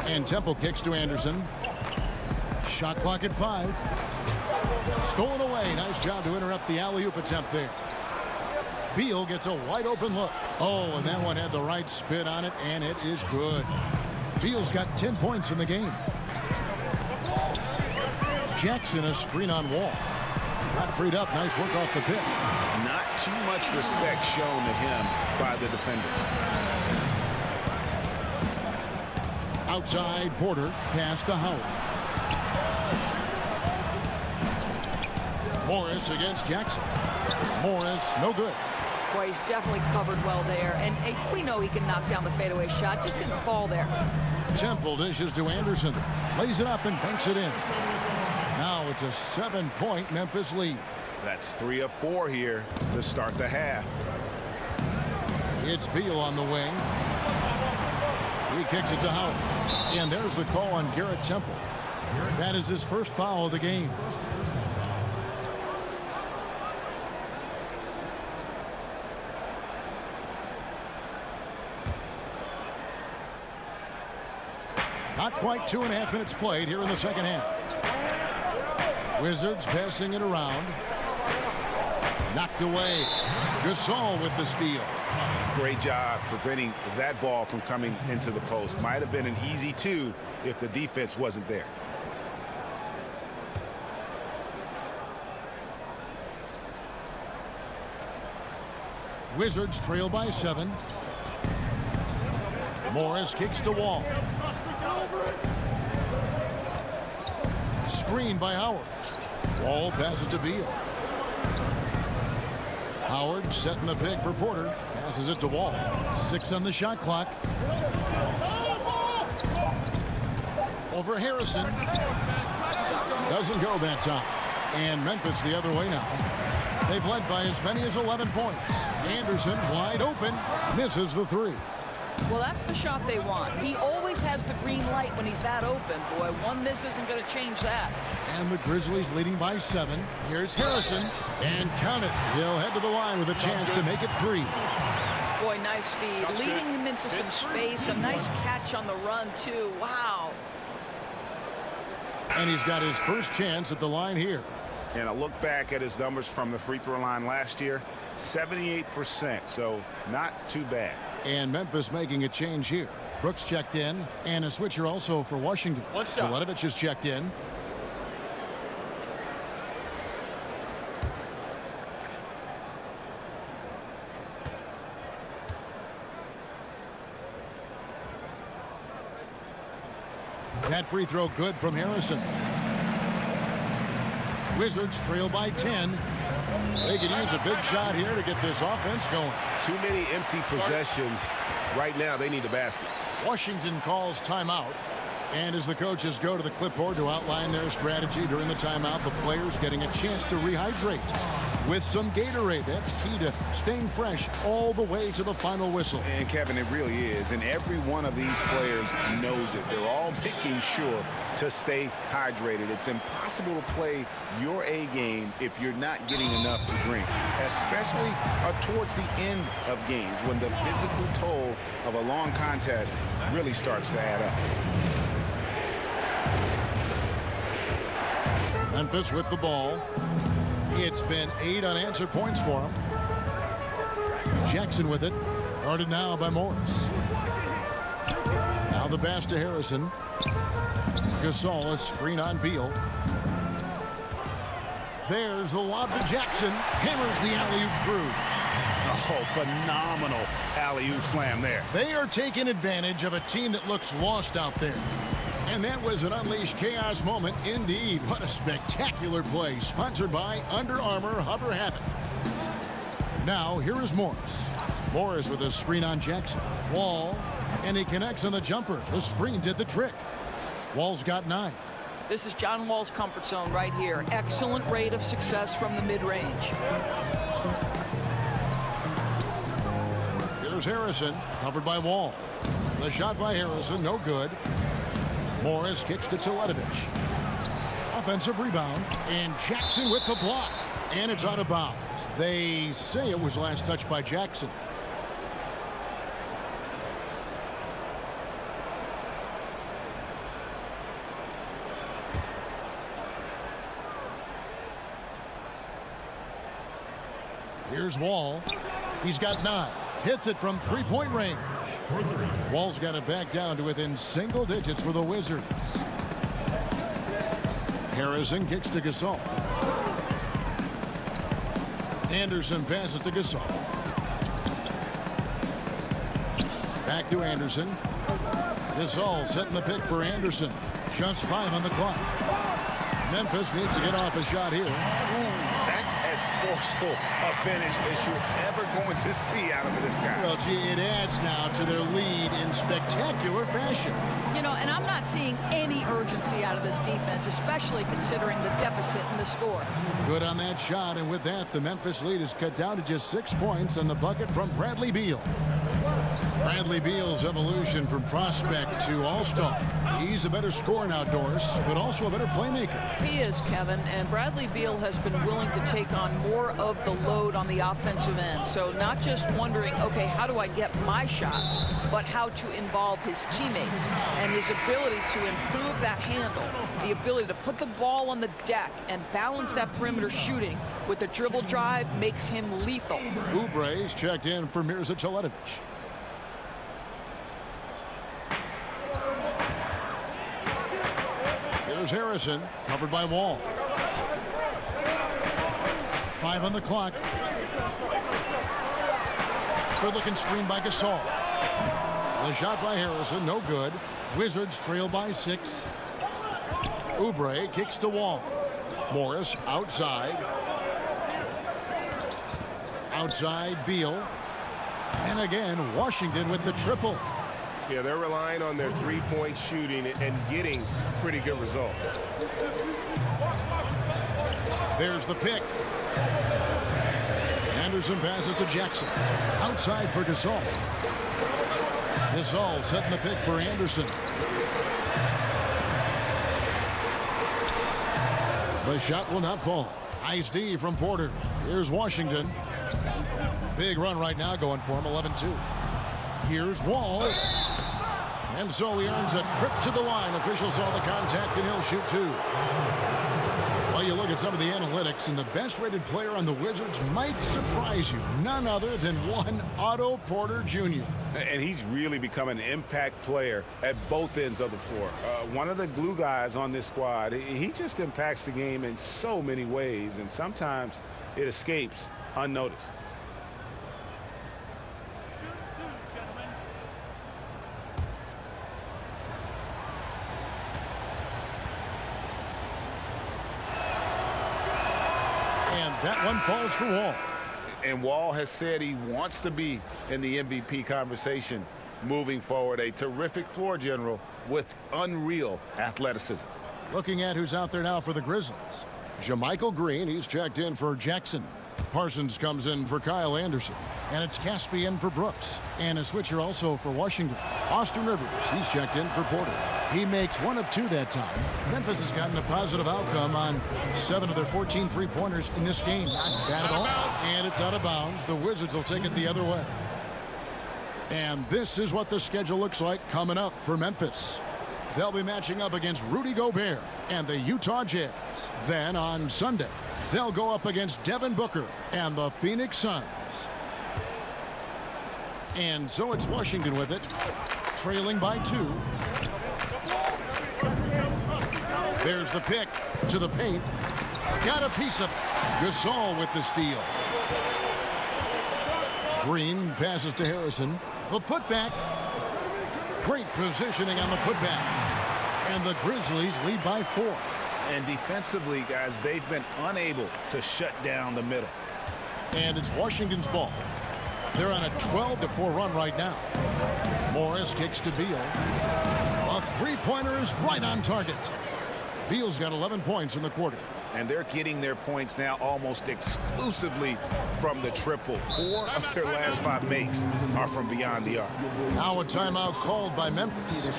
And Temple kicks to Anderson. Shot clock at 5. Stolen away. Nice job to interrupt the alley-oop attempt there. Beal gets a wide open look. Oh, and that one had the right spin on it, and it is good. Beal's got 10 points in the game. Jackson a screen on Wall. Got freed up. Nice work off the pick. Not too much respect shown to him by the defenders. Outside Porter. Pass to Howard. Morris against Jackson. Morris, no good. Boy, he's definitely covered well there. And we know he can knock down the fadeaway shot. Just didn't fall there. Temple dishes to Anderson. Lays it up and banks it in. Now it's a 7-point Memphis lead. That's 3 of 4 here to start the half. It's Beal on the wing. He kicks it to Howard. And there's the call on Garrett Temple. That is his first foul of the game. Not quite 2.5 minutes played here in the second half. Wizards passing it around. Knocked away. Gasol with the steal. Great job preventing that ball from coming into the post. Might have been an easy 2 if the defense wasn't there. Wizards trail by 7. Morris kicks to Wall. Screen by Howard. Wall passes to Beal. Howard setting the pick for Porter. Passes it to Wall. 6 on the shot clock. Over Harrison. Doesn't go that time. And Memphis the other way now. They've led by as many as 11 points. Anderson wide open. Misses the 3. Well, that's the shot they want. He always has the green light when he's that open. Boy, one miss isn't going to change that. And the Grizzlies leading by 7. Here's Harrison. And count it. He'll head to the line with a chance to make it 3. Boy, nice feed. Leading him into some space. A nice catch on the run, too. Wow. And he's got his first chance at the line here. And I look back at his numbers from the free throw line last year. 78%, so not too bad. And Memphis making a change here. Brooks checked in, and a switcher also for Washington. Zaletovic is checked in. That free throw good from Harrison. Wizards trail by 10. They could use a big shot here to get this offense going. Too many empty possessions. Right now, they need a basket. Washington calls timeout. And as the coaches go to the clipboard to outline their strategy during the timeout, the players getting a chance to rehydrate with some Gatorade. That's key to staying fresh all the way to the final whistle. And Kevin, it really is. And every one of these players knows it. They're all making sure to stay hydrated. It's impossible to play your A game if you're not getting enough to drink, especially towards the end of games when the physical toll of a long contest really starts to add up. Memphis with the ball. It's been 8 unanswered points for him. Jackson with it. Guarded now by Morris. Now the pass to Harrison. Gasol, a screen on Beal. There's the lob to Jackson. Hammers the alley-oop through. Oh, phenomenal alley-oop slam there. They are taking advantage of a team that looks lost out there. And that was an unleashed chaos moment indeed. What a spectacular play. Sponsored by Under Armour Hover Habit. Now, here is Morris. Morris with a screen on Jackson. Wall And he connects on the jumper. The screen did the trick. Wall's got 9. This is John Wall's comfort zone right here. Excellent rate of success from the mid-range. Here's Harrison, covered by Wall. The shot by Harrison, no good. Morris kicks to Teletovich. Offensive rebound, and Jackson with the block. And it's out of bounds. They say it was last touched by Jackson. Here's Wall. He's got 9. Hits it from three-point range. Wall's got it back down to within single digits for the Wizards. Harrison kicks to Gasol. Anderson passes to Gasol. Back to Anderson. Gasol setting the pick for Anderson. Just 5 on the clock. Memphis needs to get off a shot here. That's as forceful a finish as you're ever going to see out of this guy. Well, gee, it adds now to their lead in spectacular fashion. You know, and I'm not seeing any urgency out of this defense, especially considering the deficit in the score. Good on that shot, and with that, the Memphis lead is cut down to just 6 points on the bucket from Bradley Beal. Bradley Beal's evolution from prospect to all-star. He's a better scorer outdoors, but also a better playmaker. He is, Kevin, and Bradley Beal has been willing to take on more of the load on the offensive end. So not just wondering, okay, how do I get my shots, but how to involve his teammates. And his ability to improve that handle, the ability to put the ball on the deck and balance that perimeter shooting with a dribble drive makes him lethal. Oubre's checked in for Mirza Teletovich. Here's Harrison, covered by Wall. 5 on the clock. Good-looking screen by Gasol. The shot by Harrison, no good. Wizards trail by 6. Oubre kicks to Wall. Morris outside. Outside Beal. And again, Washington with the triple. Yeah, they're relying on their three-point shooting and getting pretty good results. There's the pick. Anderson passes to Jackson. Outside for Gasol. Gasol setting the pick for Anderson. The shot will not fall. Nice D from Porter. Here's Washington. Big run right now going for him, 11-2. Here's Wall. And so he earns a trip to the line. Officials saw the contact, and he'll shoot 2. Well, you look at some of the analytics, and the best-rated player on the Wizards might surprise you. None other than one Otto Porter Jr. And he's really become an impact player at both ends of the floor. One of the glue guys on this squad. He just impacts the game in so many ways, and sometimes it escapes unnoticed. That one falls for Wall. And Wall has said he wants to be in the MVP conversation moving forward. A terrific floor general with unreal athleticism. Looking at who's out there now for the Grizzlies. JaMychal Green, he's checked in for Jackson. Parsons comes in for Kyle Anderson. And it's Caspian for Brooks. And a switcher also for Washington. Austin Rivers, he's checked in for Porter. He makes 1 of 2 that time. Memphis has gotten a positive outcome on 7 of their 14 three-pointers in this game. Not bad at all. And it's out of bounds. The Wizards will take it the other way. And this is what the schedule looks like coming up for Memphis. They'll be matching up against Rudy Gobert and the Utah Jazz. Then on Sunday, they'll go up against Devin Booker and the Phoenix Suns. And so it's Washington with it, trailing by 2. There's the pick to the paint. Got a piece of it. Gasol with the steal. Green passes to Harrison. The putback. Great positioning on the putback. And the Grizzlies lead by 4. And defensively, guys, they've been unable to shut down the middle. And it's Washington's ball. They're on a 12-4 run right now. Morris kicks to Beal. A three-pointer is right on target. Beal's got 11 points in the quarter. And they're getting their points now almost exclusively from the triple. 4 of their last 5 makes are from beyond the arc. Now a timeout called by Memphis.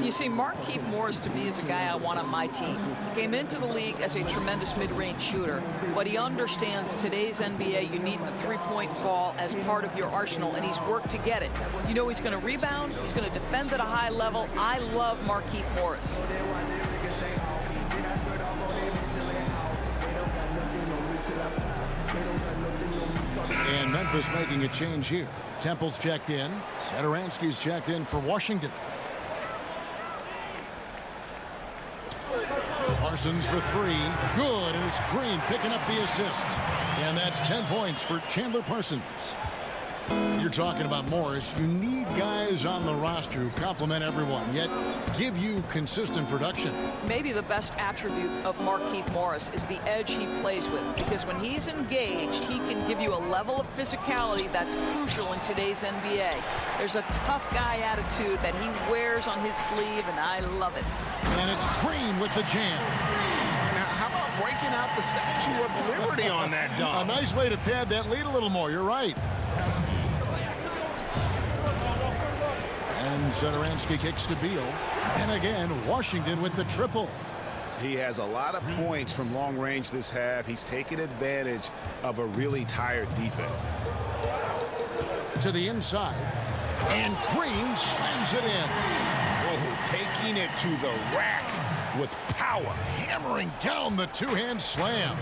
You see, Markieff Morris, to me, is a guy I want on my team. He came into the league as a tremendous mid-range shooter, but he understands today's NBA, you need the three-point ball as part of your arsenal, and he's worked to get it. You know he's going to rebound. He's going to defend at a high level. I love Markieff Morris. And Memphis making a change here. Temple's checked in. Satoransky's checked in for Washington. Parsons for 3. Good, and it's Green picking up the assist. And that's 10 points for Chandler Parsons. You're talking about Morris. You need guys on the roster who complement everyone, yet give you consistent production. Maybe the best attribute of Markieff Morris is the edge he plays with, because when he's engaged, he can give you a level of physicality that's crucial in today's NBA. There's a tough guy attitude that he wears on his sleeve, and I love it. And it's Green with the jam. Now, how about breaking out the Statue of Liberty on that dunk? A nice way to pad that lead a little more. You're right. And Satoransky kicks to Beal. And again, Washington with the triple. He has a lot of points from long range this half. He's taken advantage of a really tired defense. To the inside. And Green slams it in. Oh, taking it to the rack with power. Hammering down the two-hand slam.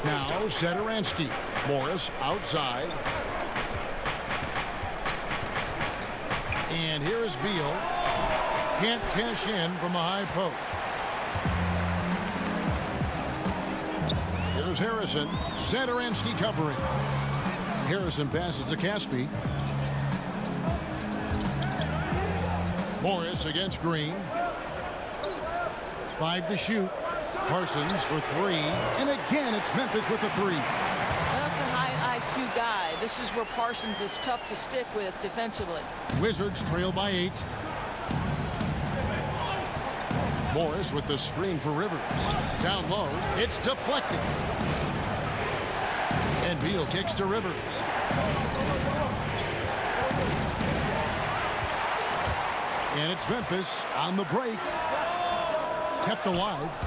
Now Satoransky. Morris outside. And here is Beal. Can't cash in from the high post. Here's Harrison. Satoransky covering. Harrison passes to Caspi. Morris against Green. 5 to shoot. Parsons for 3. And again, it's Memphis with the 3. That's a high IQ guy. This is where Parsons is tough to stick with defensively. Wizards trail by 8. Morris with the screen for Rivers. Down low. It's deflected. And Beal kicks to Rivers. And it's Memphis on the break. Kept alive.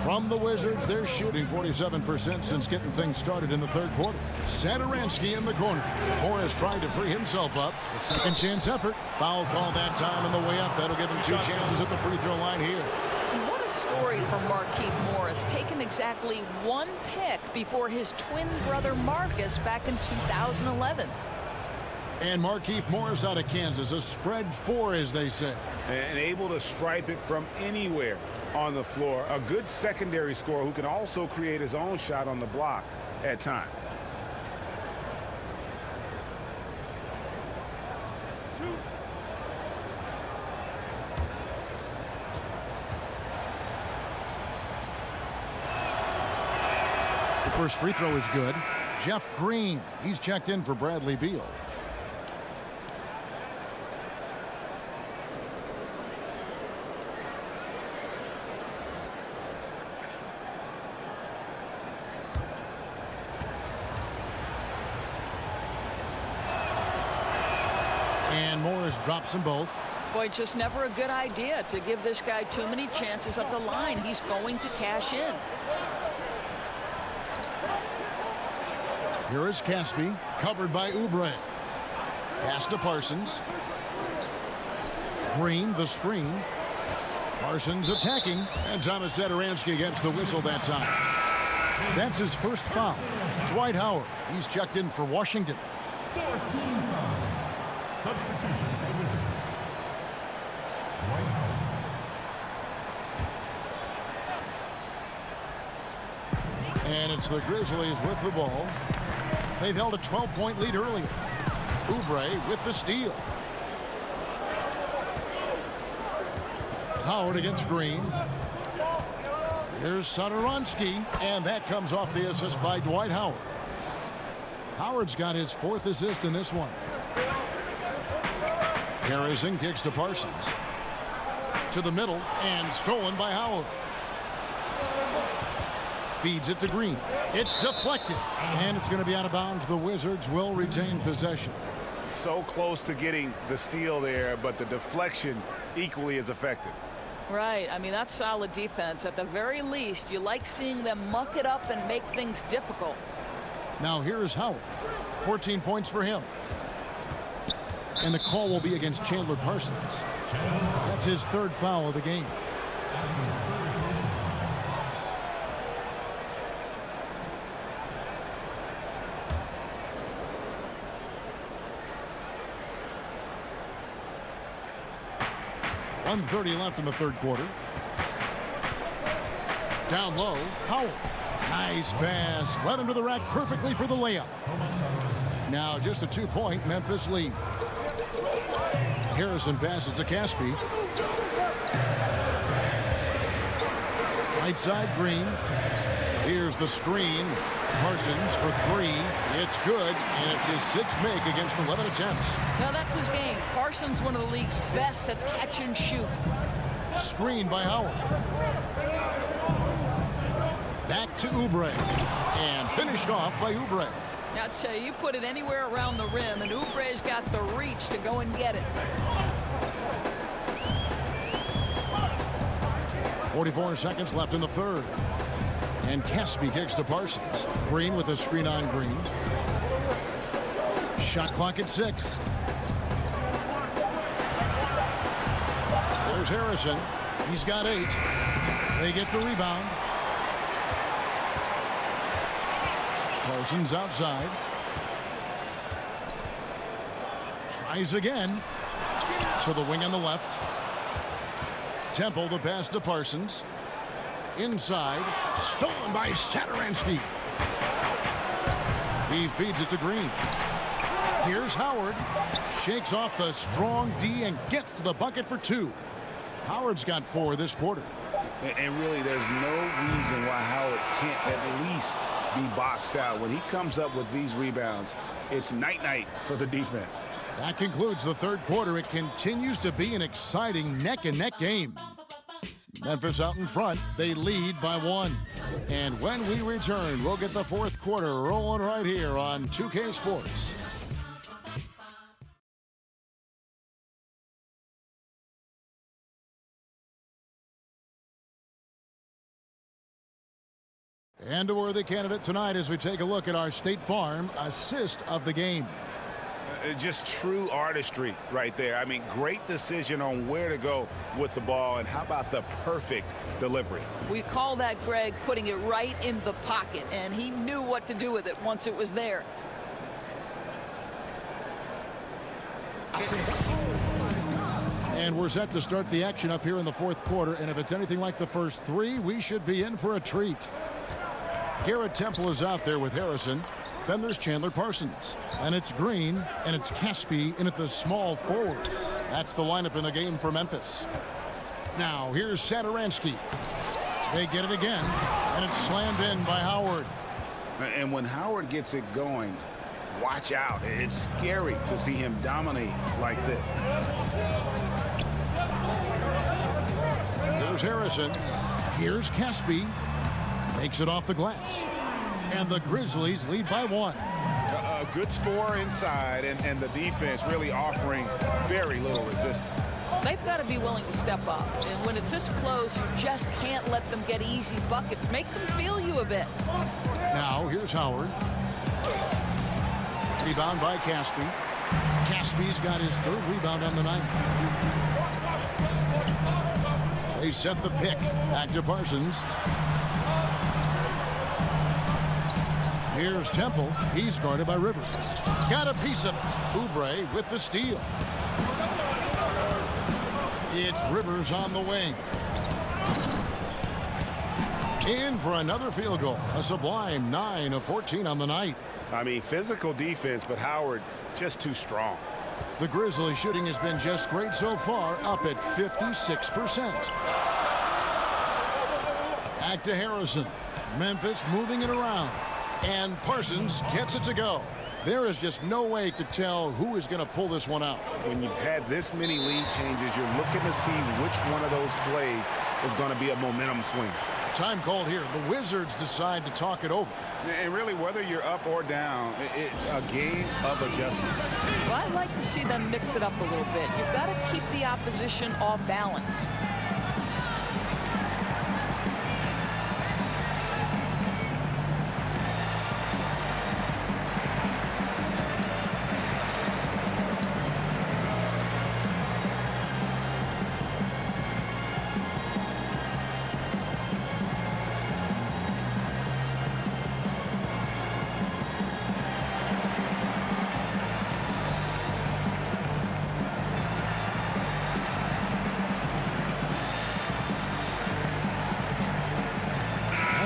From the Wizards, they're shooting 47% since getting things started in the third quarter. Satoransky in the corner. Morris trying to free himself up. A second chance effort. Foul call that time on the way up. That'll give him 2 chances at the free throw line here. What a story for Markieff Morris. Taken exactly 1 pick before his twin brother Marcus back in 2011. And Markieff Morris out of Kansas. A spread 4, as they say. And able to stripe it from anywhere on the floor. A good secondary scorer who can also create his own shot on the block at times. The first free throw is good. Jeff Green. He's checked in for Bradley Beal. And Morris drops them both. Boy, just never a good idea to give this guy too many chances at the line. He's going to cash in. Here is Caspi, covered by Oubre. Pass to Parsons. Green, the screen. Parsons attacking, and Thomas Satoransky gets the whistle that time. That's his first foul. Dwight Howard, he's checked in for Washington. 14 fouls. Substitution for the Wizards. Dwight Howard. And it's the Grizzlies with the ball. They've held a 12-point lead earlier. Oubre with the steal. Howard against Green. Here's Satoransky, and that comes off the assist by Dwight Howard. Howard's got his 4th assist in this one. Harrison kicks to Parsons. To the middle, and stolen by Howard. Feeds it to Green. It's deflected, and it's going to be out of bounds. The Wizards will retain possession. So close to getting the steal there, but the deflection equally as effective. Right. I mean, that's solid defense. At the very least, you like seeing them muck it up and make things difficult. Now here's Howard. 14 points for him. And the call will be against Chandler Parsons. That's his 3rd foul of the game. .130 left in the 3rd quarter. Down low, Howard. Nice pass. Right into the rack perfectly for the layup. Now just a 2-point Memphis lead. Harrison passes to Caspi. Right side, Green. Here's the screen. Parsons for 3. It's good, and it's his 6th make against 11 attempts. Now that's his game. Parsons, one of the league's best at catch and shoot. Screen by Howard. Back to Oubre. And finished off by Oubre. I'll tell you put it anywhere around the rim, and Oubre's got the reach to go and get it. 44 seconds left in the 3rd. And Caspi kicks to Parsons. Green with a screen on Green. Shot clock at 6. There's Harrison. He's got 8. They get the rebound. Parsons outside. Tries again. To the wing on the left. Temple the pass to Parsons. Inside. Stolen by Satoransky. He feeds it to Green. Here's Howard. Shakes off the strong D and gets to the bucket for 2. Howard's got 4 this quarter. And really, there's no reason why Howard can't at least be boxed out. When he comes up with these rebounds, it's night-night for the defense. That concludes the 3rd quarter. It continues to be an exciting neck-and-neck game. Memphis out in front. They lead by 1. And when we return, we'll get the 4th quarter rolling right here on 2K Sports. And a worthy candidate tonight as we take a look at our State Farm assist of the game. Just true artistry right there. I mean, great decision on where to go with the ball, and how about the perfect delivery? We call that, Greg, putting it right in the pocket, and he knew what to do with it once it was there. And we're set to start the action up here in the 4th quarter, and if it's anything like the first 3, we should be in for a treat. Garrett Temple is out there with Harrison. Then there's Chandler Parsons. And it's Green, and it's Caspi in at the small forward. That's the lineup in the game for Memphis. Now, here's Satoransky. They get it again, and it's slammed in by Howard. And when Howard gets it going, watch out. It's scary to see him dominate like this. There's Harrison. Here's Caspi. Makes it off the glass. And the Grizzlies lead by 1. A good score inside, and the defense really offering very little resistance. They've got to be willing to step up. And when it's this close, you just can't let them get easy buckets. Make them feel you a bit. Now, here's Howard. Rebound by Caspi. Caspi's got his 3rd rebound on the night. They set the pick. Back to Parsons. Here's Temple. He's guarded by Rivers. Got a piece of it. Oubre with the steal. It's Rivers on the wing. In for another field goal. A sublime 9 of 14 on the night. I mean, physical defense, but Howard just too strong. The Grizzlies shooting has been just great so far, up at 56%. Back to Harrison. Memphis moving it around. And Parsons gets it to go. There is just no way to tell who is going to pull this one out. When you've had this many lead changes, you're looking to see which one of those plays is going to be a momentum swing. Time called here. The Wizards decide to talk it over. And really, whether you're up or down, it's a game of adjustments. Well, I'd like to see them mix it up a little bit. You've got to keep the opposition off balance.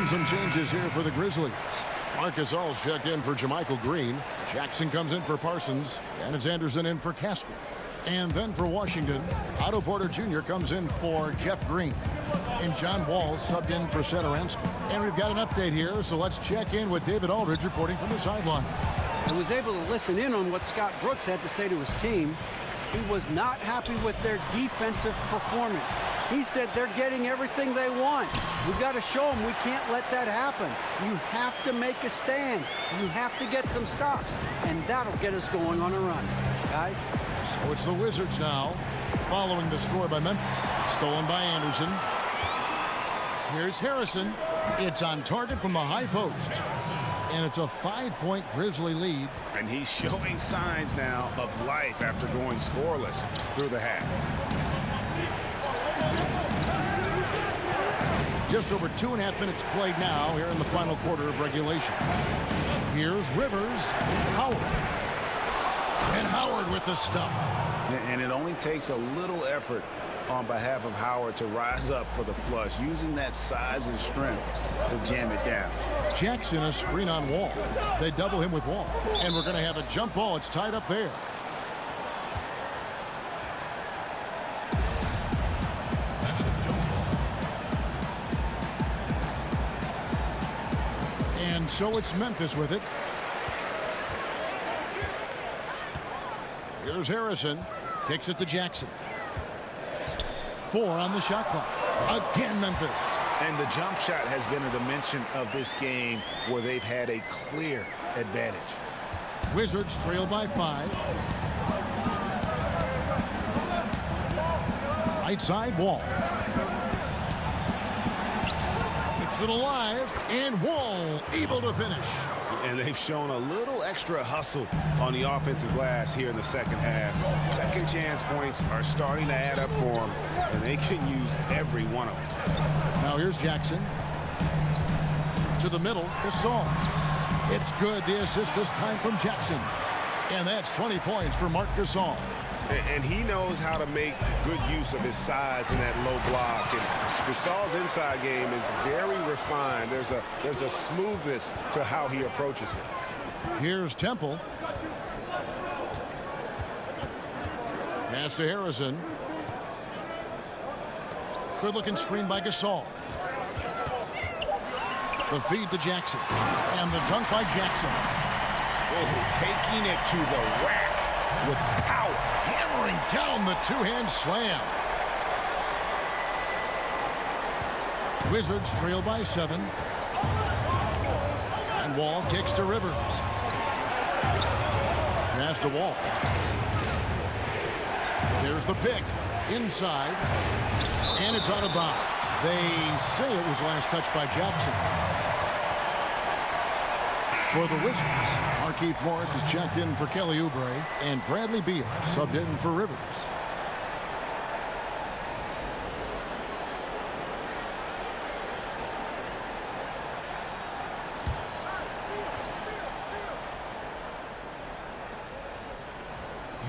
Some changes here for the Grizzlies. Marc Gasol's checked in for JaMychal Green. Jackson comes in for Parsons. And it's Anderson in for Casper. And then for Washington, Otto Porter Jr. comes in for Jeff Green. And John Wall subbed in for Satoransky. And we've got an update here, so let's check in with David Aldridge reporting from the sideline. I was able to listen in on what Scott Brooks had to say to his team. He was not happy with their defensive performance. He said they're getting everything they want. We've got to show them we can't let that happen. You have to make a stand. You have to get some stops, and that'll get us going on a run. Guys? So it's the Wizards now, following the score by Memphis. Stolen by Anderson. Here's Harrison. It's on target from the high post. And it's a 5-point Grizzly lead. And he's showing signs now of life after going scoreless through the half. Just over 2.5 minutes played now here in the final quarter of regulation. Here's Rivers. Howard. And Howard with the stuff. And it only takes a little effort on behalf of Howard to rise up for the flush, using that size and strength to jam it down. Jackson a screen on Wall. They double him with Wall. And we're going to have a jump ball. It's tied up there. And so it's Memphis with it. Here's Harrison. Kicks it to Jackson. 4 on the shot clock. Again, Memphis. And the jump shot has been a dimension of this game where they've had a clear advantage. Wizards trail by 5. Right side, Wall. Keeps it alive, and Wall able to finish. And they've shown a little extra hustle on the offensive glass here in the second half. Second chance points are starting to add up for them, and they can use every one of them. Now here's Jackson. To the middle, Gasol. It's good, the assist this time from Jackson. And that's 20 points for Marc Gasol. And he knows how to make good use of his size in that low block. And Gasol's inside game is very refined. There's a smoothness to how he approaches it. Here's Temple. Pass to Harrison. Good-looking screen by Gasol. The feed to Jackson. And the dunk by Jackson. Oh, taking it to the rack with power. Hammering down the two-hand slam. Wizards trail by 7. And Wall kicks to Rivers. Pass to Wall. There's the pick. Inside. And it's out of bounds. They say it was last touched by Jackson. For the Wizards, Markieff Morris is checked in for Kelly Oubre, and Bradley Beal subbed in for Rivers.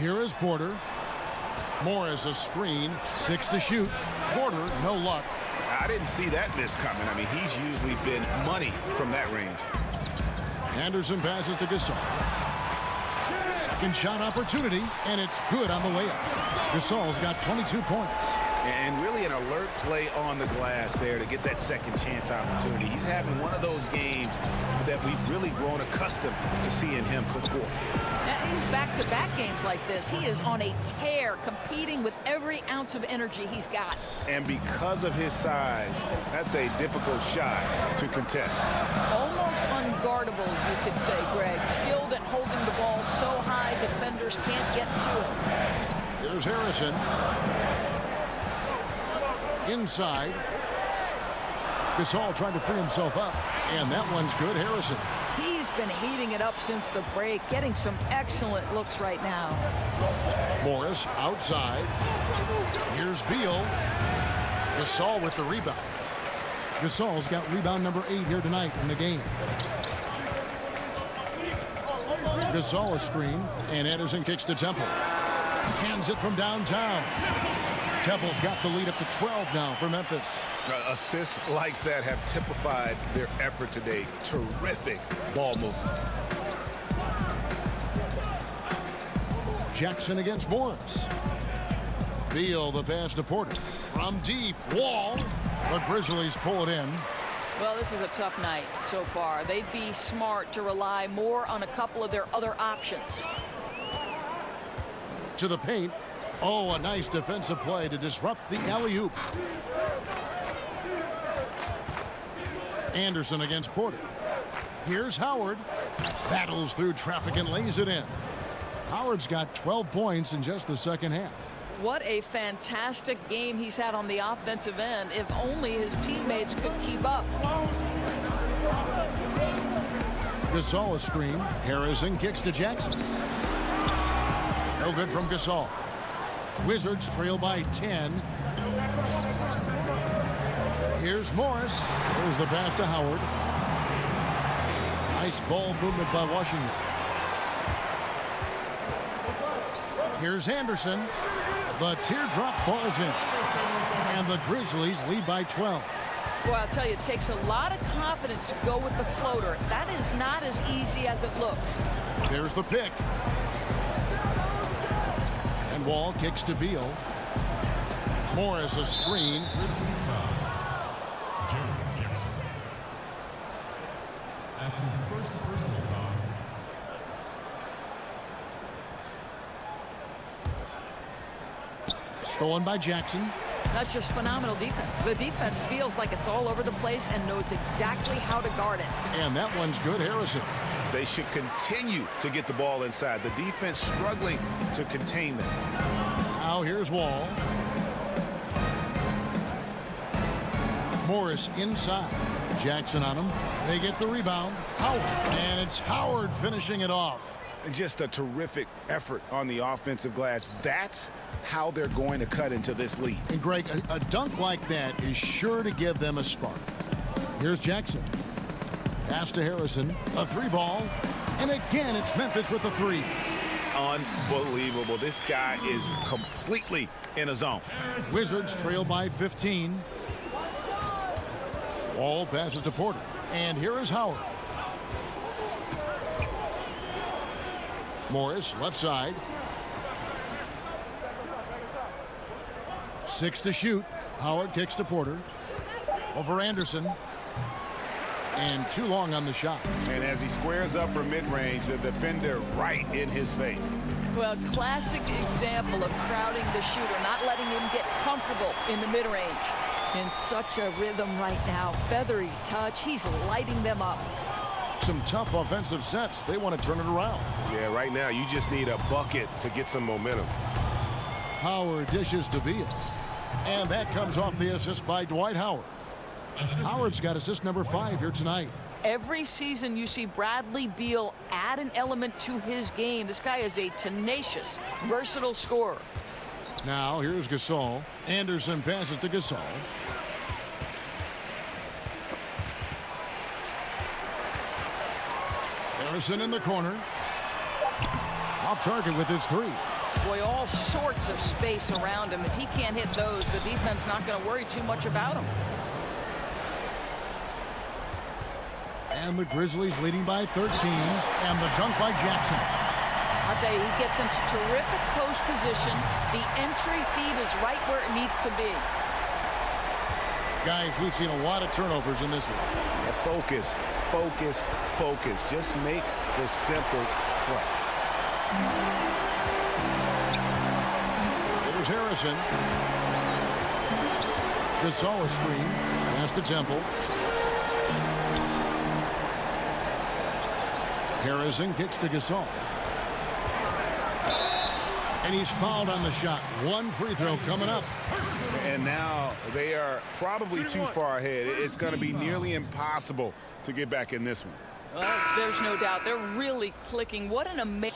Here is Porter. Morris a screen, 6 to shoot. Porter, no luck. I didn't see that miss coming. I mean, he's usually been money from that range. Anderson passes to Gasol. Second shot opportunity, and it's good on the layup. Gasol's got 22 points. And really an alert play on the glass there to get that second chance opportunity. He's having one of those games that we've really grown accustomed to seeing him put forth. And he's back-to-back games like this. He is on a tear, competing with every ounce of energy he's got. And because of his size, that's a difficult shot to contest. Almost unguardable, you could say, Greg. Skilled at holding the ball so high, defenders can't get to it. Here's Harrison. Inside. Gasol trying to free himself up. And that one's good. Harrison. He's been heating it up since the break, getting some excellent looks right now. Morris outside. Here's Beal. Gasol with the rebound. Gasol's got rebound number 8 here tonight in the game. Gasol a screen, and Anderson kicks to Temple. Hands it from downtown. Temple's got the lead up to 12 now for Memphis. Assists like that have typified their effort today. Terrific ball movement. Jackson against Morris. Beal the pass to Porter. From deep, Wall. The Grizzlies pull it in. Well, this is a tough night so far. They'd be smart to rely more on a couple of their other options. To the paint. Oh, a nice defensive play to disrupt the alley-oop. Anderson against Porter. Here's Howard. Battles through traffic and lays it in. Howard's got 12 points in just the second half. What a fantastic game he's had on the offensive end. If only his teammates could keep up. Gasol a screen. Harrison kicks to Jackson. No good from Gasol. Wizards trail by 10. Here's Morris. There's the pass to Howard. Nice ball movement by Washington. Here's Anderson. The teardrop falls in. And the Grizzlies lead by 12. Well, I'll tell you, it takes a lot of confidence to go with the floater. That is not as easy as it looks. There's the pick. And Wall kicks to Beal. Morris a screen. That's his first personal foul. Stolen by Jackson. That's just phenomenal defense. The defense feels like it's all over the place and knows exactly how to guard it. And that one's good, Harrison. They should continue to get the ball inside. The defense struggling to contain them. Now here's Wall. Morris inside. Jackson on him. They get the rebound. Howard. And it's Howard finishing it off. Just a terrific effort on the offensive glass. That's how they're going to cut into this lead. And Greg, a dunk like that is sure to give them a spark. Here's Jackson. Pass to Harrison. A 3-ball. And again, it's Memphis with the 3. Unbelievable. This guy is completely in a zone. Wizards trail by 15. Wall passes to Porter. And here is Howard. Morris, left side. 6 to shoot. Howard kicks to Porter. Over Anderson. And too long on the shot. And as he squares up for mid-range, the defender right in his face. Well, classic example of crowding the shooter, not letting him get comfortable in the mid-range. In such a rhythm right now. Feathery touch. He's lighting them up. Some tough offensive sets. They want to turn it around. Yeah, right now you just need a bucket to get some momentum. Howard dishes to Beal. And that comes off the assist by Dwight Howard. Howard's got assist number 5 here tonight. Every season you see Bradley Beal add an element to his game. This guy is a tenacious, versatile scorer. Now here's Gasol. Anderson passes to Gasol. Harrison in the corner. Off target with his 3. Boy, all sorts of space around him. If he can't hit those, the defense not going to worry too much about him. And the Grizzlies leading by 13. And the dunk by Jackson. I'll tell you, he gets into terrific post position. The entry feed is right where it needs to be. Guys, we've seen a lot of turnovers in this one. Focus, focus, focus. Just make the simple play. Here's Harrison. Gasol screen. Pass to Temple. Harrison kicks to Gasol. And he's fouled on the shot. One free throw coming up. And now they are probably too far ahead. It's going to be nearly impossible to get back in this one. Well, there's no doubt. They're really clicking. What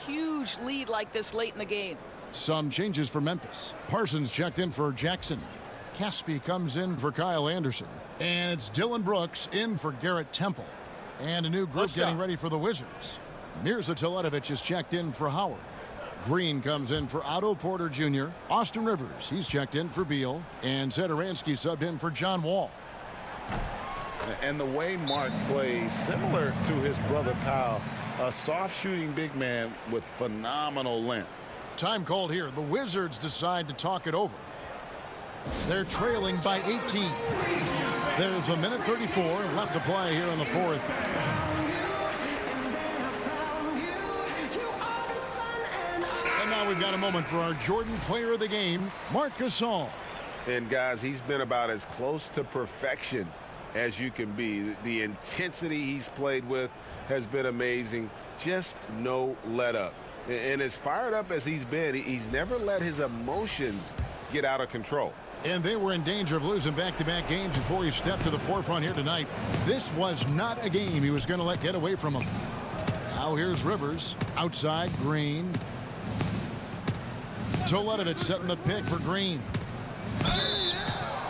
huge lead like this late in the game. Some changes for Memphis. Parsons checked in for Jackson. Caspi comes in for Kyle Anderson. And it's Dylan Brooks in for Garrett Temple. And a new group getting ready for the Wizards. Mirza Teletovic is checked in for Howard. Green comes in for Otto Porter Jr. Austin Rivers, he's checked in for Beal. And Zedaransky subbed in for John Wall. And the way Marc plays, similar to his brother Powell, a soft shooting big man with phenomenal length. Time called here. The Wizards decide to talk it over. They're trailing by 18. There's a minute 34 left to play here in the fourth. And now we've got a moment for our Jordan player of the game, Marc Gasol. And guys, he's been about as close to perfection as you can be. The intensity he's played with has been amazing. Just no let up. And as fired up as he's been, he's never let his emotions get out of control. And they were in danger of losing back-to-back games before he stepped to the forefront here tonight. This was not a game he was going to let get away from him. Now here's Rivers. Outside, Green. Teletovic setting the pick for Green.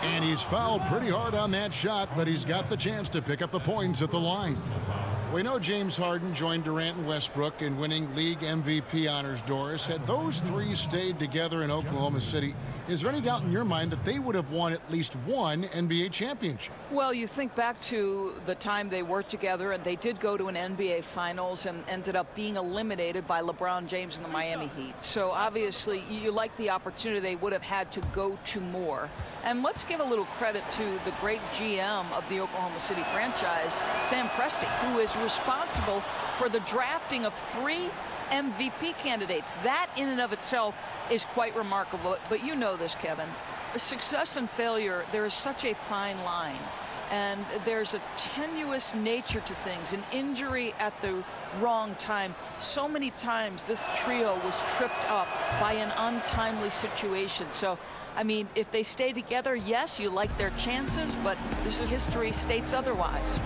And he's fouled pretty hard on that shot, but he's got the chance to pick up the points at the line. We know James Harden joined Durant and Westbrook in winning league MVP honors, Doris. Had those three stayed together in Oklahoma City, is there any doubt in your mind that they would have won at least one NBA championship? Well, you think back to the time they worked together, and they did go to an NBA Finals and ended up being eliminated by LeBron James and the Miami Heat. So obviously, you like the opportunity they would have had to go to more. And let's give a little credit to the great GM of the Oklahoma City franchise, Sam Presti, who is responsible for the drafting of 3 MVP candidates. That in and of itself is quite remarkable. But you know this, Kevin. Success and failure, there is such a fine line. And there's a tenuous nature to things, an injury at the wrong time. So many times this trio was tripped up by an untimely situation. So, I mean, if they stay together, yes, you like their chances, but this history states otherwise.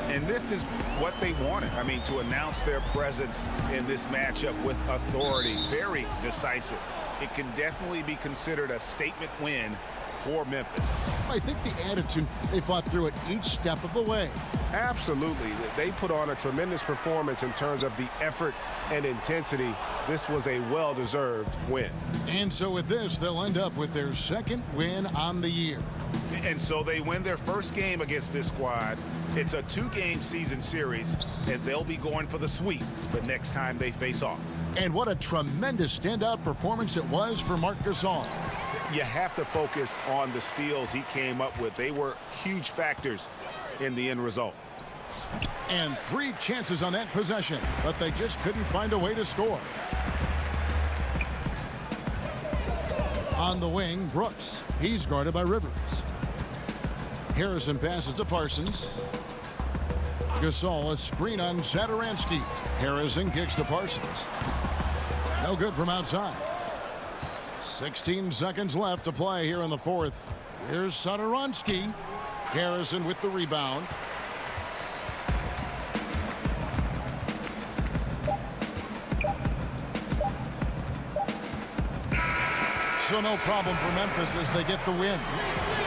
And this is what they wanted. I mean, to announce their presence in this matchup with authority, very decisive. It can definitely be considered a statement win for Memphis. I think the attitude, they fought through it each step of the way. Absolutely. They put on a tremendous performance in terms of the effort and intensity. This was a well-deserved win. And so with this, they'll end up with their second win on the year. And so they win their first game against this squad. It's a 2-game season series, and they'll be going for the sweep the next time they face off. And what a tremendous standout performance it was for Marc Gasol. You have to focus on the steals he came up with. They were huge factors in the end result. And 3 chances on that possession, but they just couldn't find a way to score. On the wing, Brooks. He's guarded by Rivers. Harrison passes to Parsons. Gasol, a screen on Zedaransky. Harrison kicks to Parsons. No good from outside. 16 seconds left to play here in the fourth. Here's Zedaransky. Harrison with the rebound. So no problem for Memphis as they get the win.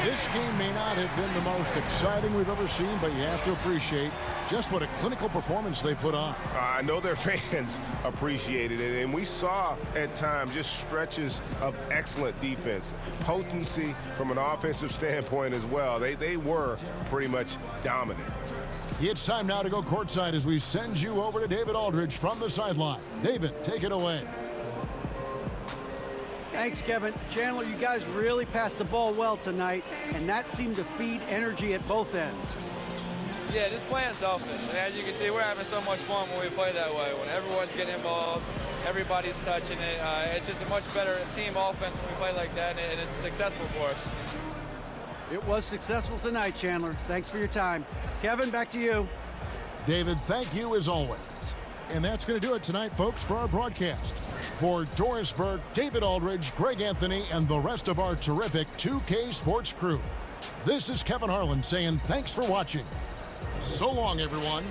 This game may not have been the most exciting we've ever seen, but you have to appreciate just what a clinical performance they put on. I know their fans appreciated it, and we saw at times just stretches of excellent defense, potency from an offensive standpoint as well. They were pretty much dominant. It's time now to go courtside as we send you over to David Aldridge from the sideline. David, take it away. Thanks, Kevin. Chandler, you guys really passed the ball well tonight, and that seemed to feed energy at both ends. Yeah, just playing selfish. And as you can see, we're having so much fun when we play that way. When everyone's getting involved, everybody's touching it. It's just a much better team offense when we play like that, and it's successful for us. It was successful tonight, Chandler. Thanks for your time. Kevin, back to you. David, thank you as always. And that's going to do it tonight, folks, for our broadcast. For Doris Burke, David Aldridge, Greg Anthony, and the rest of our terrific 2K Sports crew, this is Kevin Harlan saying thanks for watching. So long, everyone.